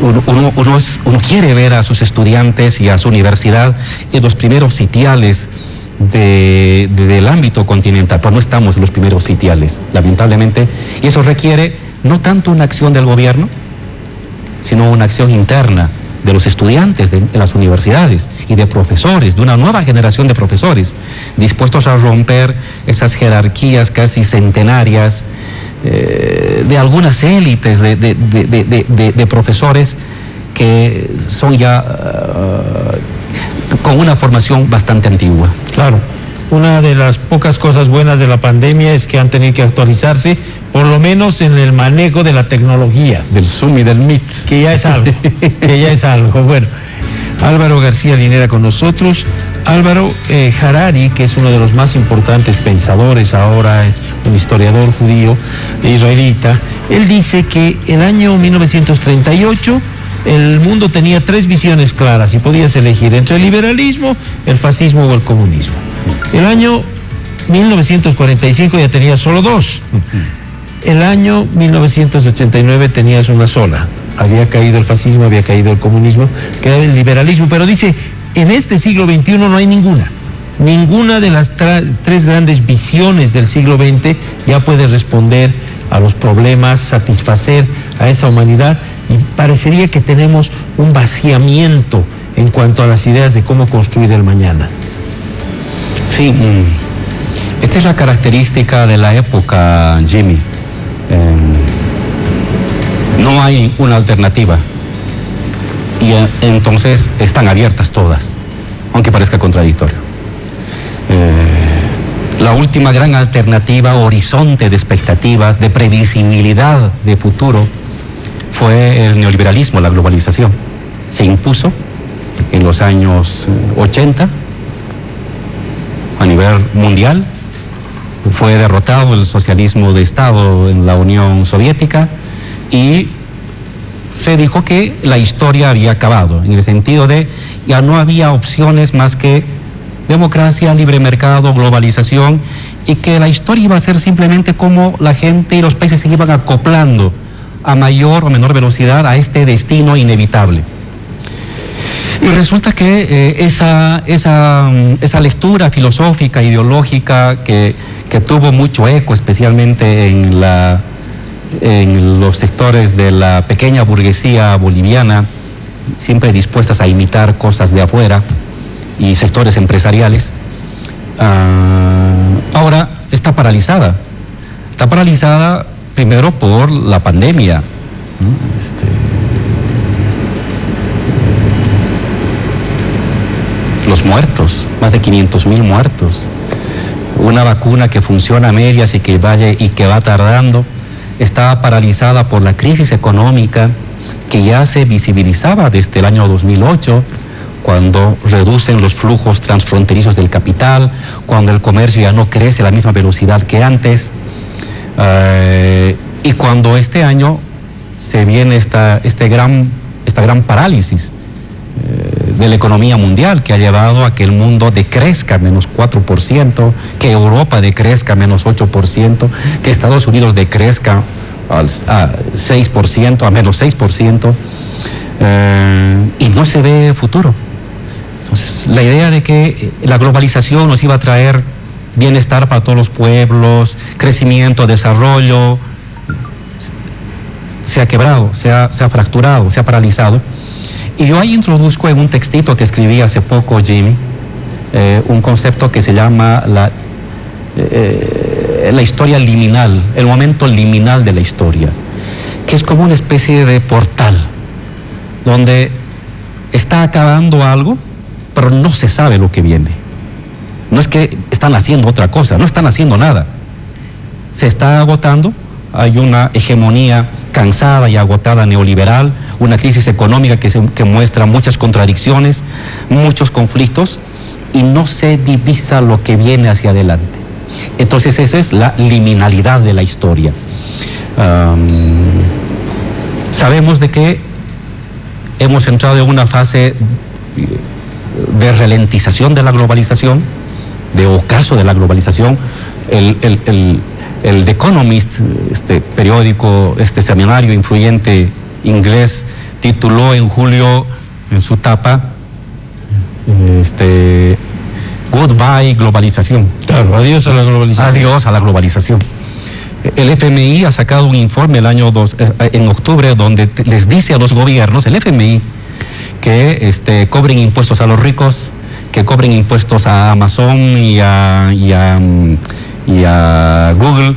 B: uno quiere ver a sus estudiantes y a su universidad en los primeros sitiales del ámbito continental, pero no estamos en los primeros sitiales, lamentablemente, y eso requiere no tanto una acción del gobierno, sino una acción interna de los estudiantes de las universidades y de profesores, de una nueva generación de profesores, dispuestos a romper esas jerarquías casi centenarias de algunas élites de profesores que son ya con una formación bastante antigua.
A: Claro, una de las pocas cosas buenas de la pandemia es que han tenido que actualizarse, por lo menos en el manejo de la tecnología.
B: Del Zoom y del Meet.
A: Que ya es algo, Bueno, Álvaro García Linera con nosotros. Álvaro, Harari, que es uno de los más importantes pensadores ahora, un historiador judío israelita, él dice que el año 1938 el mundo tenía 3 visiones claras y podías elegir entre el liberalismo, el fascismo o el comunismo. El año 1945 ya tenías solo 2. El año 1989 tenías una sola. Había caído el fascismo, había caído el comunismo, quedaba el liberalismo. Pero dice, en este siglo XXI no hay ninguna. Ninguna de las 3 grandes visiones del siglo XX ya puede responder a los problemas, satisfacer a esa humanidad. Y parecería que tenemos un vaciamiento en cuanto a las ideas de cómo construir el mañana.
B: Sí, esta es la característica de la época, Jimmy. No hay una alternativa. Y entonces están abiertas todas, aunque parezca contradictorio. La última gran alternativa, horizonte de expectativas, de previsibilidad de futuro, fue el neoliberalismo, la globalización. Se impuso en los años 80 a nivel mundial. Fue derrotado el socialismo de Estado en la Unión Soviética y se dijo que la historia había acabado, en el sentido de ya no había opciones más que democracia, libre mercado, globalización, y que la historia iba a ser simplemente como la gente y los países se iban acoplando a mayor o menor velocidad a este destino inevitable. Y resulta que esa lectura filosófica, ideológica, que tuvo mucho eco, especialmente en los sectores de la pequeña burguesía boliviana, siempre dispuestas a imitar cosas de afuera, y sectores empresariales, ahora está paralizada. Está paralizada primero por la pandemia, ¿no? Los muertos, más de 500,000 muertos. Una vacuna que funciona a medias y que va tardando. Está paralizada por la crisis económica que ya se visibilizaba desde el año 2008, cuando reducen los flujos transfronterizos del capital, cuando el comercio ya no crece a la misma velocidad que antes, y cuando este año se viene esta gran parálisis de la economía mundial, que ha llevado a que el mundo decrezca menos 4%, que Europa decrezca menos 8%, que Estados Unidos decrezca a 6%, a menos 6%, y no se ve futuro. Entonces, la idea de que la globalización nos iba a traer bienestar para todos los pueblos, crecimiento, desarrollo, se ha quebrado, se ha fracturado, se ha paralizado. Y yo ahí introduzco en un textito que escribí hace poco, Jimmy, un concepto que se llama la historia liminal, el momento liminal de la historia, que es como una especie de portal, donde está acabando algo, pero no se sabe lo que viene. No es que están haciendo otra cosa, no están haciendo nada. Se está agotando, hay una hegemonía cansada y agotada neoliberal, una crisis económica que muestra muchas contradicciones, muchos conflictos, y no se divisa lo que viene hacia adelante. Entonces esa es la liminalidad de la historia. Sabemos de que hemos entrado en una fase de ralentización de la globalización, de ocaso de la globalización. El The Economist, este periódico, este seminario influyente inglés, tituló en julio en su tapa Goodbye globalización.
A: Claro, adiós a la globalización.
B: Adiós a la globalización. El FMI ha sacado un informe en octubre donde les dice a los gobiernos, el FMI, que cobren impuestos a los ricos, que cobren impuestos a Amazon y a Google,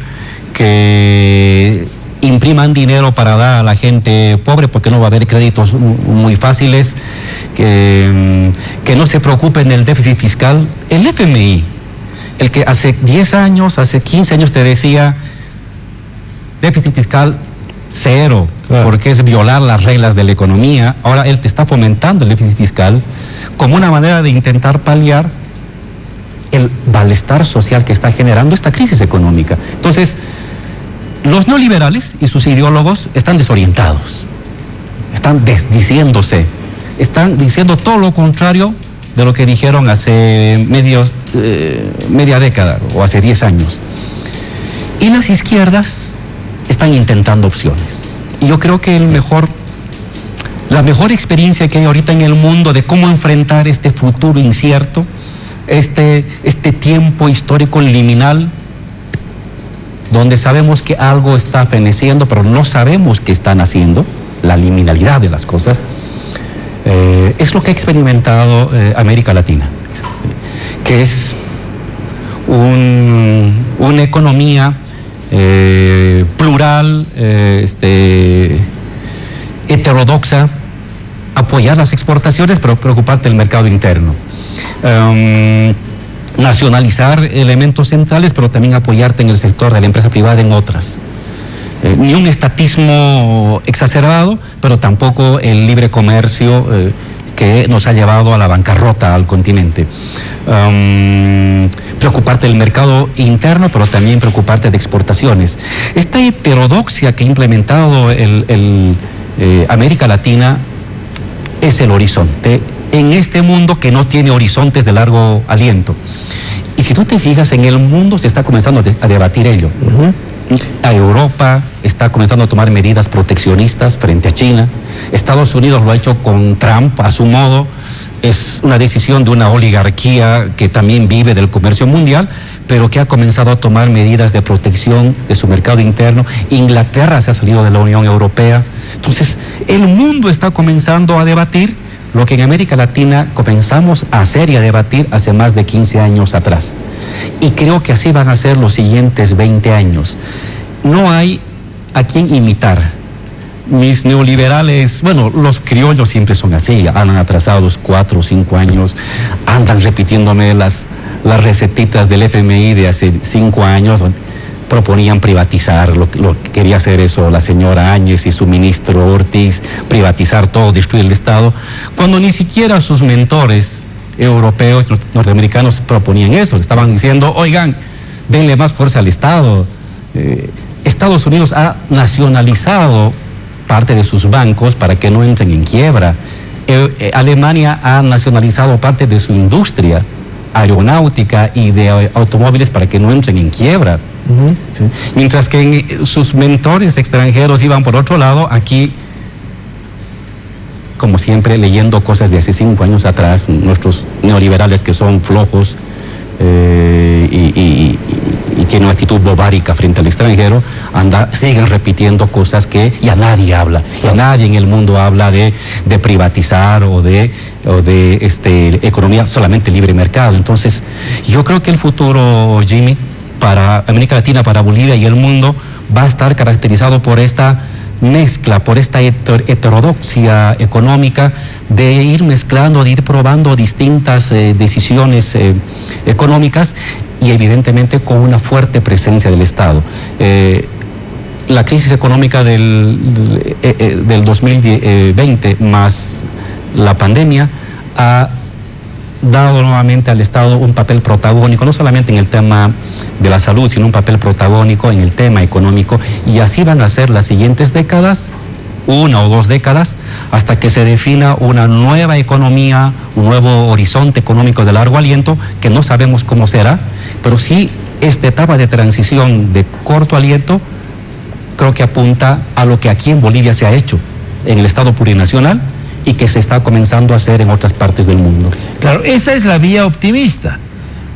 B: que impriman dinero para dar a la gente pobre porque no va a haber créditos muy fáciles, que no se preocupen del déficit fiscal. El FMI, el que hace 10 años, hace 15 años te decía déficit fiscal cero, claro, porque es violar las reglas de la economía, ahora él te está fomentando el déficit fiscal como una manera de intentar paliar el malestar social que está generando esta crisis económica. Entonces, los neoliberales y sus ideólogos están desorientados, están desdiciéndose, están diciendo todo lo contrario de lo que dijeron hace media década o hace 10 años. Y las izquierdas están intentando opciones. Y yo creo que la mejor experiencia que hay ahorita en el mundo de cómo enfrentar este futuro incierto, este tiempo histórico liminal, donde sabemos que algo está feneciendo, pero no sabemos qué están haciendo, la liminalidad de las cosas, es lo que ha experimentado América Latina, que es una economía plural, heterodoxa, apoyar las exportaciones, pero preocuparte del mercado interno. nacionalizar elementos centrales, pero también apoyarte en el sector de la empresa privada en otras. Ni un estatismo exacerbado, pero tampoco el libre comercio que nos ha llevado a la bancarrota al continente. Preocuparte del mercado interno, pero también preocuparte de exportaciones. Esta heterodoxia que ha implementado América Latina es el horizonte en este mundo que no tiene horizontes de largo aliento. Y si tú te fijas, en el mundo se está comenzando a debatir ello. A Europa está comenzando a tomar medidas proteccionistas frente a China. Estados Unidos lo ha hecho con Trump a su modo. Es una decisión de una oligarquía que también vive del comercio mundial, pero que ha comenzado a tomar medidas de protección de su mercado interno. Inglaterra se ha salido de la Unión Europea. Entonces, el mundo está comenzando a debatir lo que en América Latina comenzamos a hacer y a debatir hace más de 15 años atrás. Y creo que así van a ser los siguientes 20 años. No hay a quien imitar. Mis neoliberales, bueno, los criollos siempre son así, andan atrasados 4 o 5 años, andan repitiéndome las recetitas del FMI de hace 5 años, proponían privatizar, lo que quería hacer eso la señora Áñez y su ministro Ortiz, privatizar todo, destruir el Estado, cuando ni siquiera sus mentores europeos, norteamericanos proponían eso, estaban diciendo, oigan, denle más fuerza al Estado. Estados Unidos ha nacionalizado parte de sus bancos para que no entren en quiebra. Alemania ha nacionalizado parte de su industria aeronáutica y de automóviles para que no entren en quiebra. ¿Sí? Mientras que sus mentores extranjeros iban por otro lado, aquí, como siempre, leyendo cosas de hace 5 años atrás, nuestros neoliberales que son flojos y tienen una actitud bobárica frente al extranjero, siguen repitiendo cosas que ya nadie habla, ya nadie en el mundo habla de privatizar o de economía solamente libre mercado. Entonces, yo creo que el futuro, Jimmy, para América Latina, para Bolivia y el mundo, va a estar caracterizado por esta mezcla, por esta heterodoxia económica, de ir mezclando, de ir probando distintas decisiones económicas y evidentemente con una fuerte presencia del Estado. La crisis económica del 2020 más la pandemia ha dado nuevamente al Estado un papel protagónico, no solamente en el tema de la salud, sino un papel protagónico en el tema económico, y así van a ser las siguientes décadas, 1 o 2 décadas, hasta que se defina una nueva economía, un nuevo horizonte económico de largo aliento, que no sabemos cómo será, pero sí esta etapa de transición de corto aliento creo que apunta a lo que aquí en Bolivia se ha hecho, en el Estado plurinacional, y que se está comenzando a hacer en otras partes del mundo.
A: Claro, esa es la vía optimista,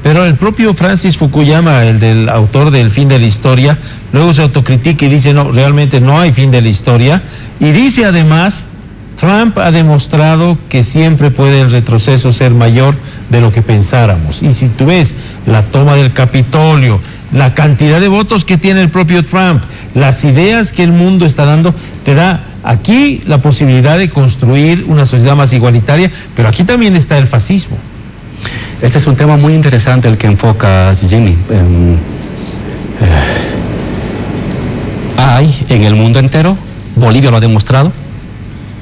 A: pero el propio Francis Fukuyama, el autor del Fin de la Historia, luego se autocritica y dice, no, realmente no hay fin de la historia, y dice además, Trump ha demostrado que siempre puede el retroceso ser mayor de lo que pensáramos, y si tú ves la toma del Capitolio, la cantidad de votos que tiene el propio Trump, las ideas que el mundo está dando, te da aquí la posibilidad de construir una sociedad más igualitaria, pero aquí también está el fascismo.
B: Este es un tema muy interesante el que enfocas, Jimmy. Hay en el mundo entero, Bolivia lo ha demostrado,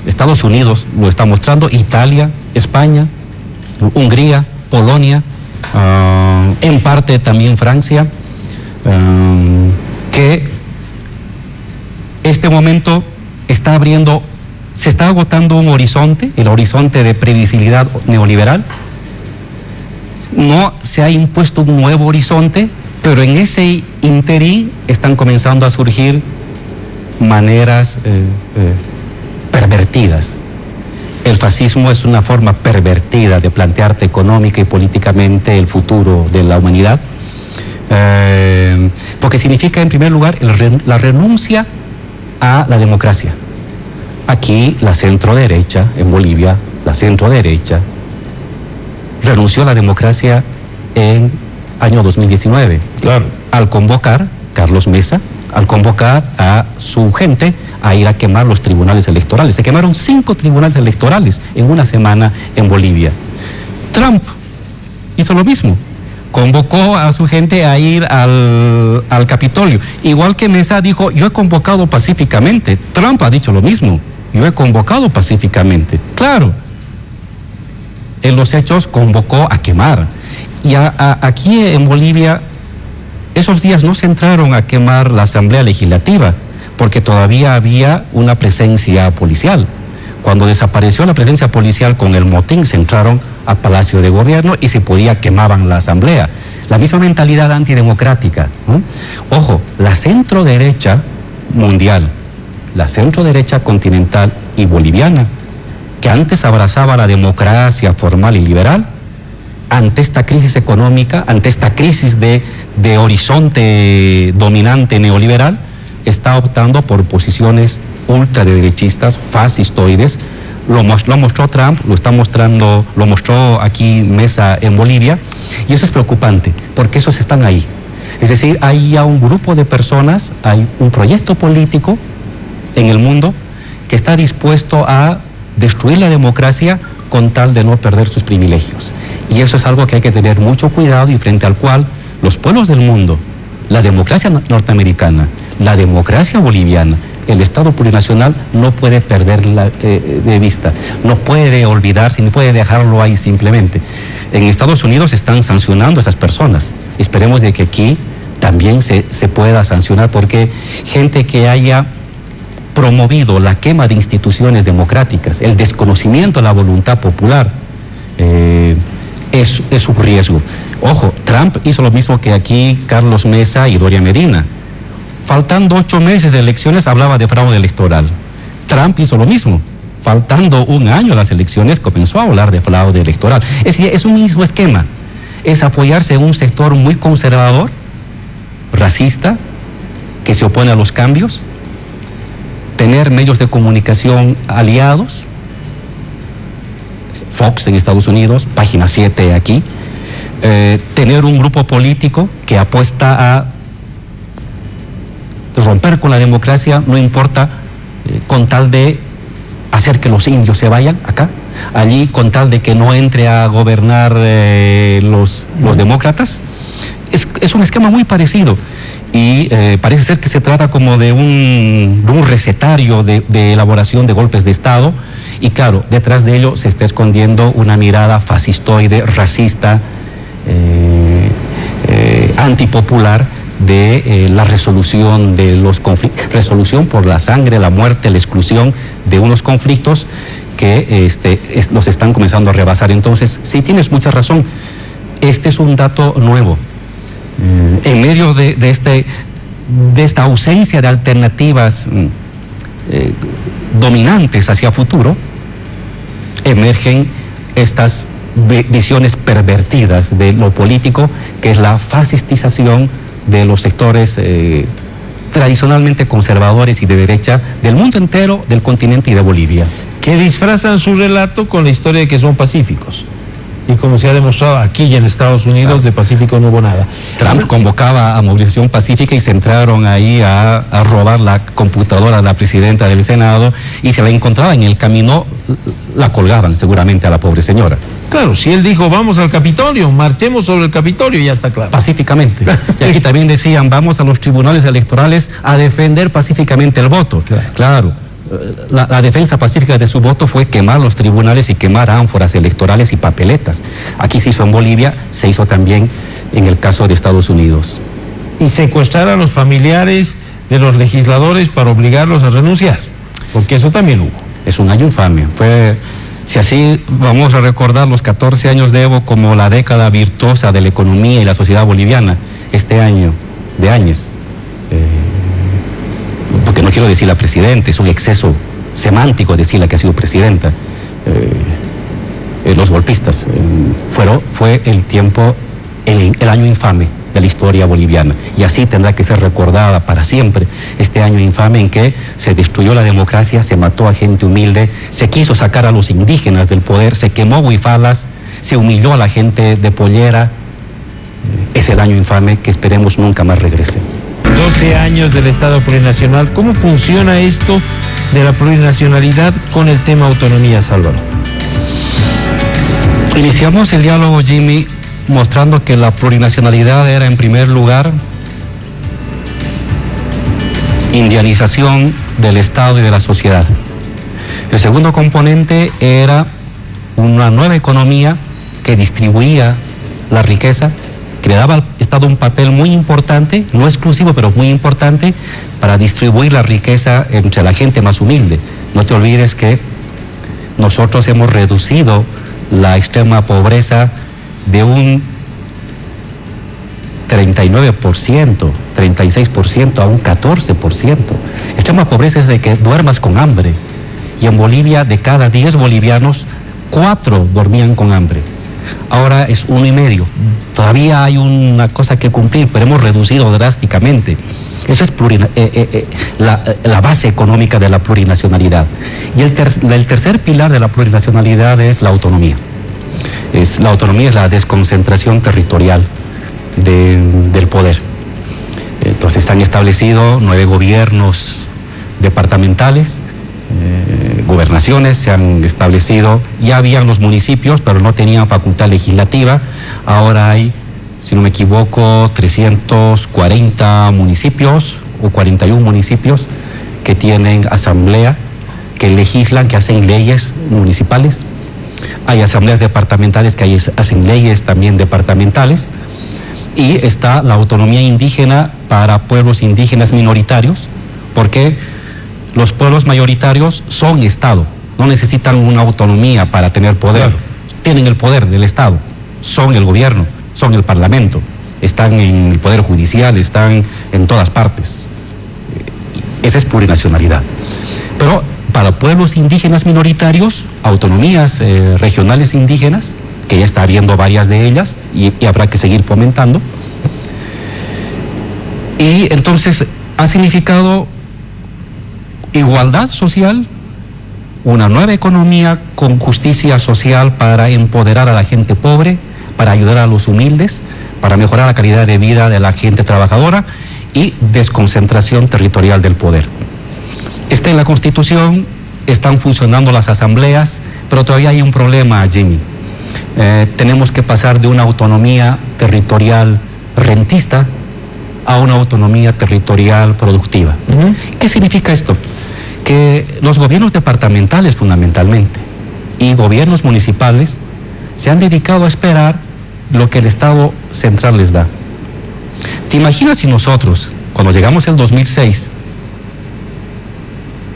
B: Estados Unidos lo está mostrando, Italia, España, Hungría, Polonia, en parte también Francia, que este momento está abriendo, se está agotando un horizonte, el horizonte de previsibilidad neoliberal. No se ha impuesto un nuevo horizonte, pero en ese interín están comenzando a surgir maneras pervertidas. El fascismo es una forma pervertida de plantearte económica y políticamente el futuro de la humanidad, porque significa en primer lugar la renuncia a la democracia. Aquí la centroderecha, en Bolivia, la centroderecha renunció a la democracia en año 2019.
A: Claro.
B: Al convocar, Carlos Mesa, al convocar a su gente a ir a quemar los tribunales electorales. Se quemaron 5 tribunales electorales en una semana en Bolivia. Trump hizo lo mismo. convocó a su gente a ir al Capitolio. Igual que Mesa dijo, yo he convocado pacíficamente. Trump ha dicho lo mismo, yo he convocado pacíficamente. Claro, en los hechos convocó a quemar. Y aquí en Bolivia, esos días no se entraron a quemar la Asamblea Legislativa, porque todavía había una presencia policial. Cuando desapareció la presencia policial con el motín, se entraron a Palacio de Gobierno y si podía quemaban la Asamblea. La misma mentalidad antidemocrática, ¿no? Ojo, la centro derecha mundial, la centro derecha continental y boliviana, que antes abrazaba la democracia formal y liberal, ante esta crisis económica, ante esta crisis de horizonte dominante neoliberal, está optando por posiciones ultraderechistas, fascistoides. Lo mostró Trump, lo mostró aquí Mesa en Bolivia, y eso es preocupante, porque esos están ahí. Es decir, hay ya un grupo de personas, hay un proyecto político en el mundo que está dispuesto a destruir la democracia con tal de no perder sus privilegios. Y eso es algo que hay que tener mucho cuidado y frente al cual los pueblos del mundo, la democracia norteamericana, la democracia boliviana, el Estado plurinacional no puede perderla de vista, no puede olvidarse, ni puede dejarlo ahí simplemente. En Estados Unidos están sancionando a esas personas. Esperemos de que aquí también se pueda sancionar, porque gente que haya promovido la quema de instituciones democráticas, el desconocimiento de la voluntad popular, es un riesgo. Ojo, Trump hizo lo mismo que aquí Carlos Mesa y Doria Medina. Faltando 8 meses de elecciones hablaba de fraude electoral. Trump hizo lo mismo. Faltando un año a las elecciones comenzó a hablar de fraude electoral. Es un mismo esquema. Es apoyarse en un sector muy conservador, racista, que se opone a los cambios, tener medios de comunicación aliados, Fox en Estados Unidos, Página 7 aquí, tener un grupo político que apuesta a romper con la democracia, no importa, con tal de hacer que los indios se vayan acá, allí con tal de que no entre a gobernar los demócratas. Es un esquema muy parecido y parece ser que se trata como de un recetario de elaboración de golpes de Estado, y claro, detrás de ello se está escondiendo una mirada fascistoide, racista, antipopular de la resolución de los conflictos, resolución por la sangre, la muerte, la exclusión de unos conflictos que los están comenzando a rebasar. Entonces, sí, tienes mucha razón, este es un dato nuevo. En medio de esta ausencia de alternativas dominantes hacia futuro, emergen estas visiones pervertidas de lo político, que es la fascistización de los sectores tradicionalmente conservadores y de derecha del mundo entero, del continente y de Bolivia.
A: Que disfrazan su relato con la historia de que son pacíficos. Y como se ha demostrado aquí y en Estados Unidos, de pacífico no hubo nada.
B: Trump convocaba a movilización pacífica y se entraron ahí a robar la computadora de la presidenta del Senado, y se la encontraba en el camino, la colgaban seguramente a la pobre señora.
A: Claro, si él dijo, vamos al Capitolio, marchemos sobre el Capitolio, ya está claro.
B: Pacíficamente. Y aquí también decían, vamos a los tribunales electorales a defender pacíficamente el voto. Claro. La defensa pacífica de su voto fue quemar los tribunales y quemar ánforas electorales y papeletas. Aquí se hizo en Bolivia, se hizo también en el caso de Estados Unidos.
A: Y secuestrar a los familiares de los legisladores para obligarlos a renunciar, porque eso también hubo.
B: Es un año infame. Si así vamos a recordar los 14 años de Evo como la década virtuosa de la economía y la sociedad boliviana, este año de Áñez, porque no quiero decir la presidenta, es un exceso semántico decirle que ha sido presidenta, los golpistas, fue el año infame de la historia boliviana, y así tendrá que ser recordada para siempre este año infame en que se destruyó la democracia, se mató a gente humilde, se quiso sacar a los indígenas del poder, se quemó huifalas, se humilló a la gente de Pollera. Es el año infame que esperemos nunca más regrese.
A: 12 años del Estado plurinacional. ¿Cómo funciona esto de la plurinacionalidad con el tema autonomías, Álvaro?
B: Iniciamos el diálogo, Jimmy, mostrando que la plurinacionalidad era, en primer lugar, indianización del Estado y de la sociedad. El segundo componente era una nueva economía que distribuía la riqueza, que le daba al Estado un papel muy importante, no exclusivo, pero muy importante, para distribuir la riqueza entre la gente más humilde. No te olvides que nosotros hemos reducido la extrema pobreza de un 39%, 36% a un 14%. Extrema pobreza es de que duermas con hambre. Y en Bolivia, de cada 10 bolivianos, 4 dormían con hambre. Ahora es 1,5. Todavía hay una cosa que cumplir, pero hemos reducido drásticamente. Eso es la base económica de la plurinacionalidad. Y el tercer pilar de la plurinacionalidad es la autonomía. La autonomía es la desconcentración territorial del poder. Entonces han establecido 9 gobiernos departamentales, gobernaciones, se han establecido, ya habían los municipios, pero no tenían facultad legislativa. Ahora hay, si no me equivoco, 340 municipios o 41 municipios que tienen asamblea, que legislan, que hacen leyes municipales. Hay asambleas departamentales que hacen leyes también departamentales. Y está la autonomía indígena para pueblos indígenas minoritarios, porque los pueblos mayoritarios son Estado, no necesitan una autonomía para tener poder. Claro. Tienen el poder del Estado, son el gobierno, son el parlamento, están en el poder judicial, están en todas partes. Esa es plurinacionalidad. Pero para pueblos indígenas minoritarios, autonomías regionales indígenas, que ya está habiendo varias de ellas y habrá que seguir fomentando. Y entonces ha significado igualdad social, una nueva economía con justicia social para empoderar a la gente pobre, para ayudar a los humildes, para mejorar la calidad de vida de la gente trabajadora y desconcentración territorial del poder. Está en la Constitución, están funcionando las asambleas, pero todavía hay un problema, Jimmy. Tenemos que pasar de una autonomía territorial rentista a una autonomía territorial productiva. ¿Qué significa esto? Que los gobiernos departamentales fundamentalmente y gobiernos municipales se han dedicado a esperar lo que el Estado central les da. ¿Te imaginas si nosotros, cuando llegamos el 2006,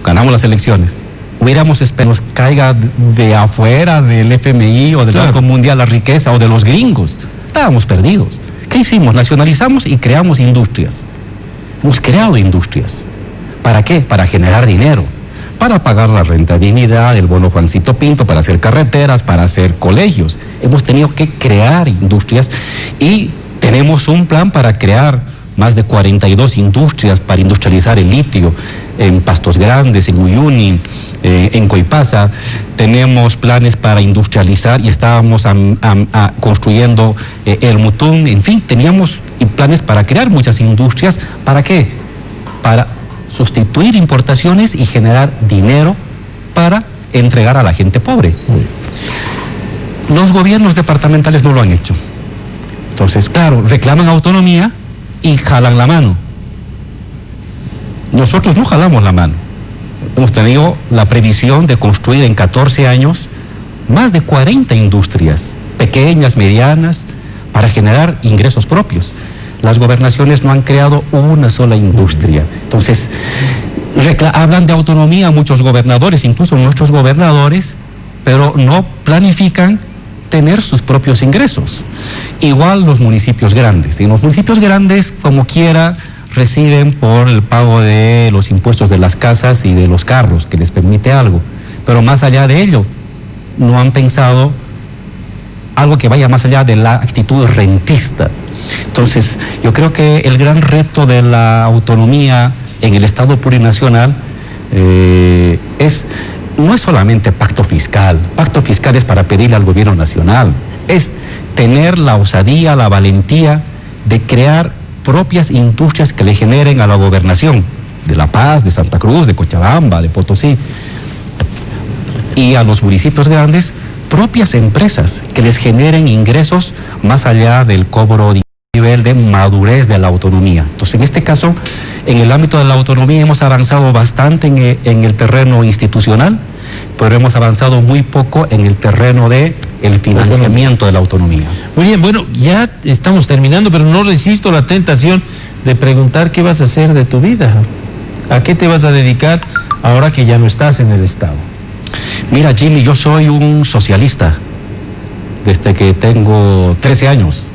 B: ganamos las elecciones, hubiéramos esperado que nos caiga de afuera del FMI o del Banco Mundial la riqueza o de los gringos? Estábamos perdidos. ¿Qué hicimos? Nacionalizamos y creamos industrias. Hemos creado industrias. ¿Para qué? Para generar dinero, para pagar la renta dignidad, el bono Juancito Pinto, para hacer carreteras, para hacer colegios. Hemos tenido que crear industrias y tenemos un plan para crear más de 42 industrias para industrializar el litio en Pastos Grandes, en Uyuni, en Coipasa. Tenemos planes para industrializar y estábamos construyendo el Mutún. En fin, teníamos planes para crear muchas industrias. ¿Para qué? Para sustituir importaciones y generar dinero para entregar a la gente pobre. Los gobiernos departamentales no lo han hecho. Entonces, claro, reclaman autonomía y jalan la mano. Nosotros no jalamos la mano. Hemos tenido la previsión de construir en 14 años más de 40 industrias, pequeñas, medianas, para generar ingresos propios. Las gobernaciones no han creado una sola industria. Entonces, hablan de autonomía muchos gobernadores, incluso nuestros gobernadores, pero no planifican tener sus propios ingresos. Igual los municipios grandes. En los municipios grandes, como quiera, reciben por el pago de los impuestos de las casas y de los carros, que les permite algo. Pero más allá de ello, no han pensado algo que vaya más allá de la actitud rentista. Entonces, yo creo que el gran reto de la autonomía en el Estado plurinacional no es solamente pacto fiscal. Pacto fiscal es para pedirle al gobierno nacional. Es tener la osadía, la valentía de crear propias industrias que le generen a la gobernación de La Paz, de Santa Cruz, de Cochabamba, de Potosí, y a los municipios grandes propias empresas que les generen ingresos más allá del cobro de nivel de madurez de la autonomía. Entonces, en este caso, en el ámbito de la autonomía hemos avanzado bastante en el terreno institucional, pero hemos avanzado muy poco en el terreno de el financiamiento de la autonomía.
A: Muy bien, bueno, ya estamos terminando, pero no resisto la tentación de preguntar qué vas a hacer de tu vida. ¿A qué te vas a dedicar ahora que ya no estás en el Estado?
B: Mira, Jimmy, yo soy un socialista desde que tengo 13 años.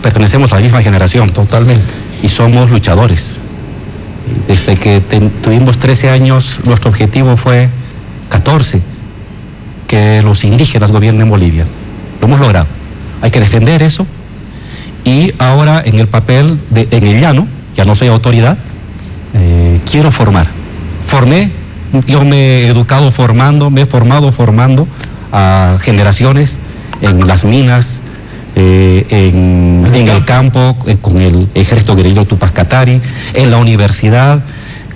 B: Pertenecemos a la misma generación.
A: Totalmente.
B: Y somos luchadores. Desde que tuvimos 13 años, nuestro objetivo fue 14, que los indígenas gobiernen Bolivia. Lo hemos logrado. Hay que defender eso. Y ahora en el papel en el llano, ya no soy autoridad, quiero formar. Yo me he educado formando, me he formado formando a generaciones en las minas, en el campo, con el ejército guerrillero Tupac Katari, en la universidad,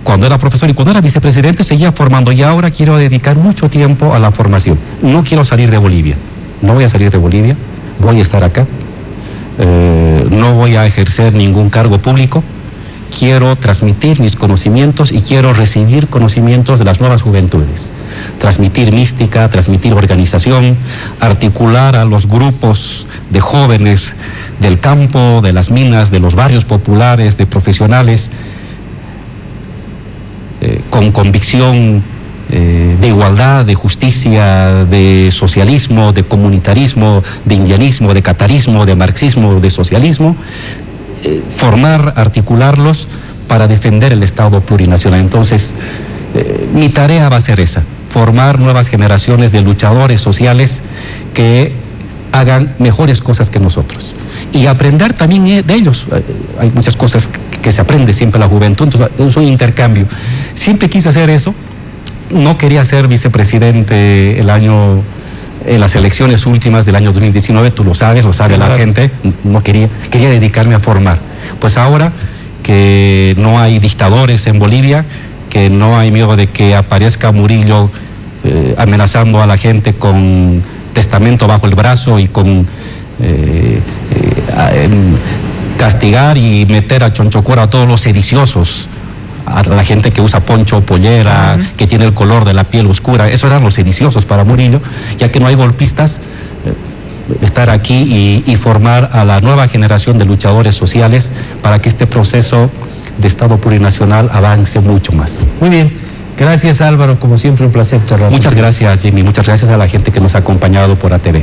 B: cuando era profesor y cuando era vicepresidente seguía formando, y ahora quiero dedicar mucho tiempo a la formación. No quiero salir de Bolivia, no voy a salir de Bolivia, voy a estar acá, no voy a ejercer ningún cargo público. Quiero transmitir mis conocimientos y quiero recibir conocimientos de las nuevas juventudes. Transmitir mística, transmitir organización, articular a los grupos de jóvenes del campo, de las minas, de los barrios populares, de profesionales, con convicción de igualdad, de justicia, de socialismo, de comunitarismo, de indianismo, de catarismo, de marxismo, de socialismo. Formar, articularlos para defender el Estado plurinacional. Entonces, mi tarea va a ser esa, formar nuevas generaciones de luchadores sociales que hagan mejores cosas que nosotros. Y aprender también de ellos. Hay muchas cosas que se aprende siempre en la juventud, entonces es un intercambio. Siempre quise hacer eso, no quería ser vicepresidente en las elecciones últimas del año 2019, tú lo sabes, lo sabe la gente, no quería dedicarme a formar. Pues ahora que no hay dictadores en Bolivia, que no hay miedo de que aparezca Murillo amenazando a la gente con testamento bajo el brazo y con castigar y meter a Chonchocora a todos los sediciosos, a la gente que usa poncho, pollera, que tiene el color de la piel oscura. Esos eran los sediciosos para Murillo, ya que no hay golpistas. Estar aquí y formar a la nueva generación de luchadores sociales para que este proceso de Estado plurinacional avance mucho más.
A: Muy bien. Gracias, Álvaro. Como siempre, un placer charlar.
B: Muchas gracias, Jimmy. Muchas gracias a la gente que nos ha acompañado por ATV.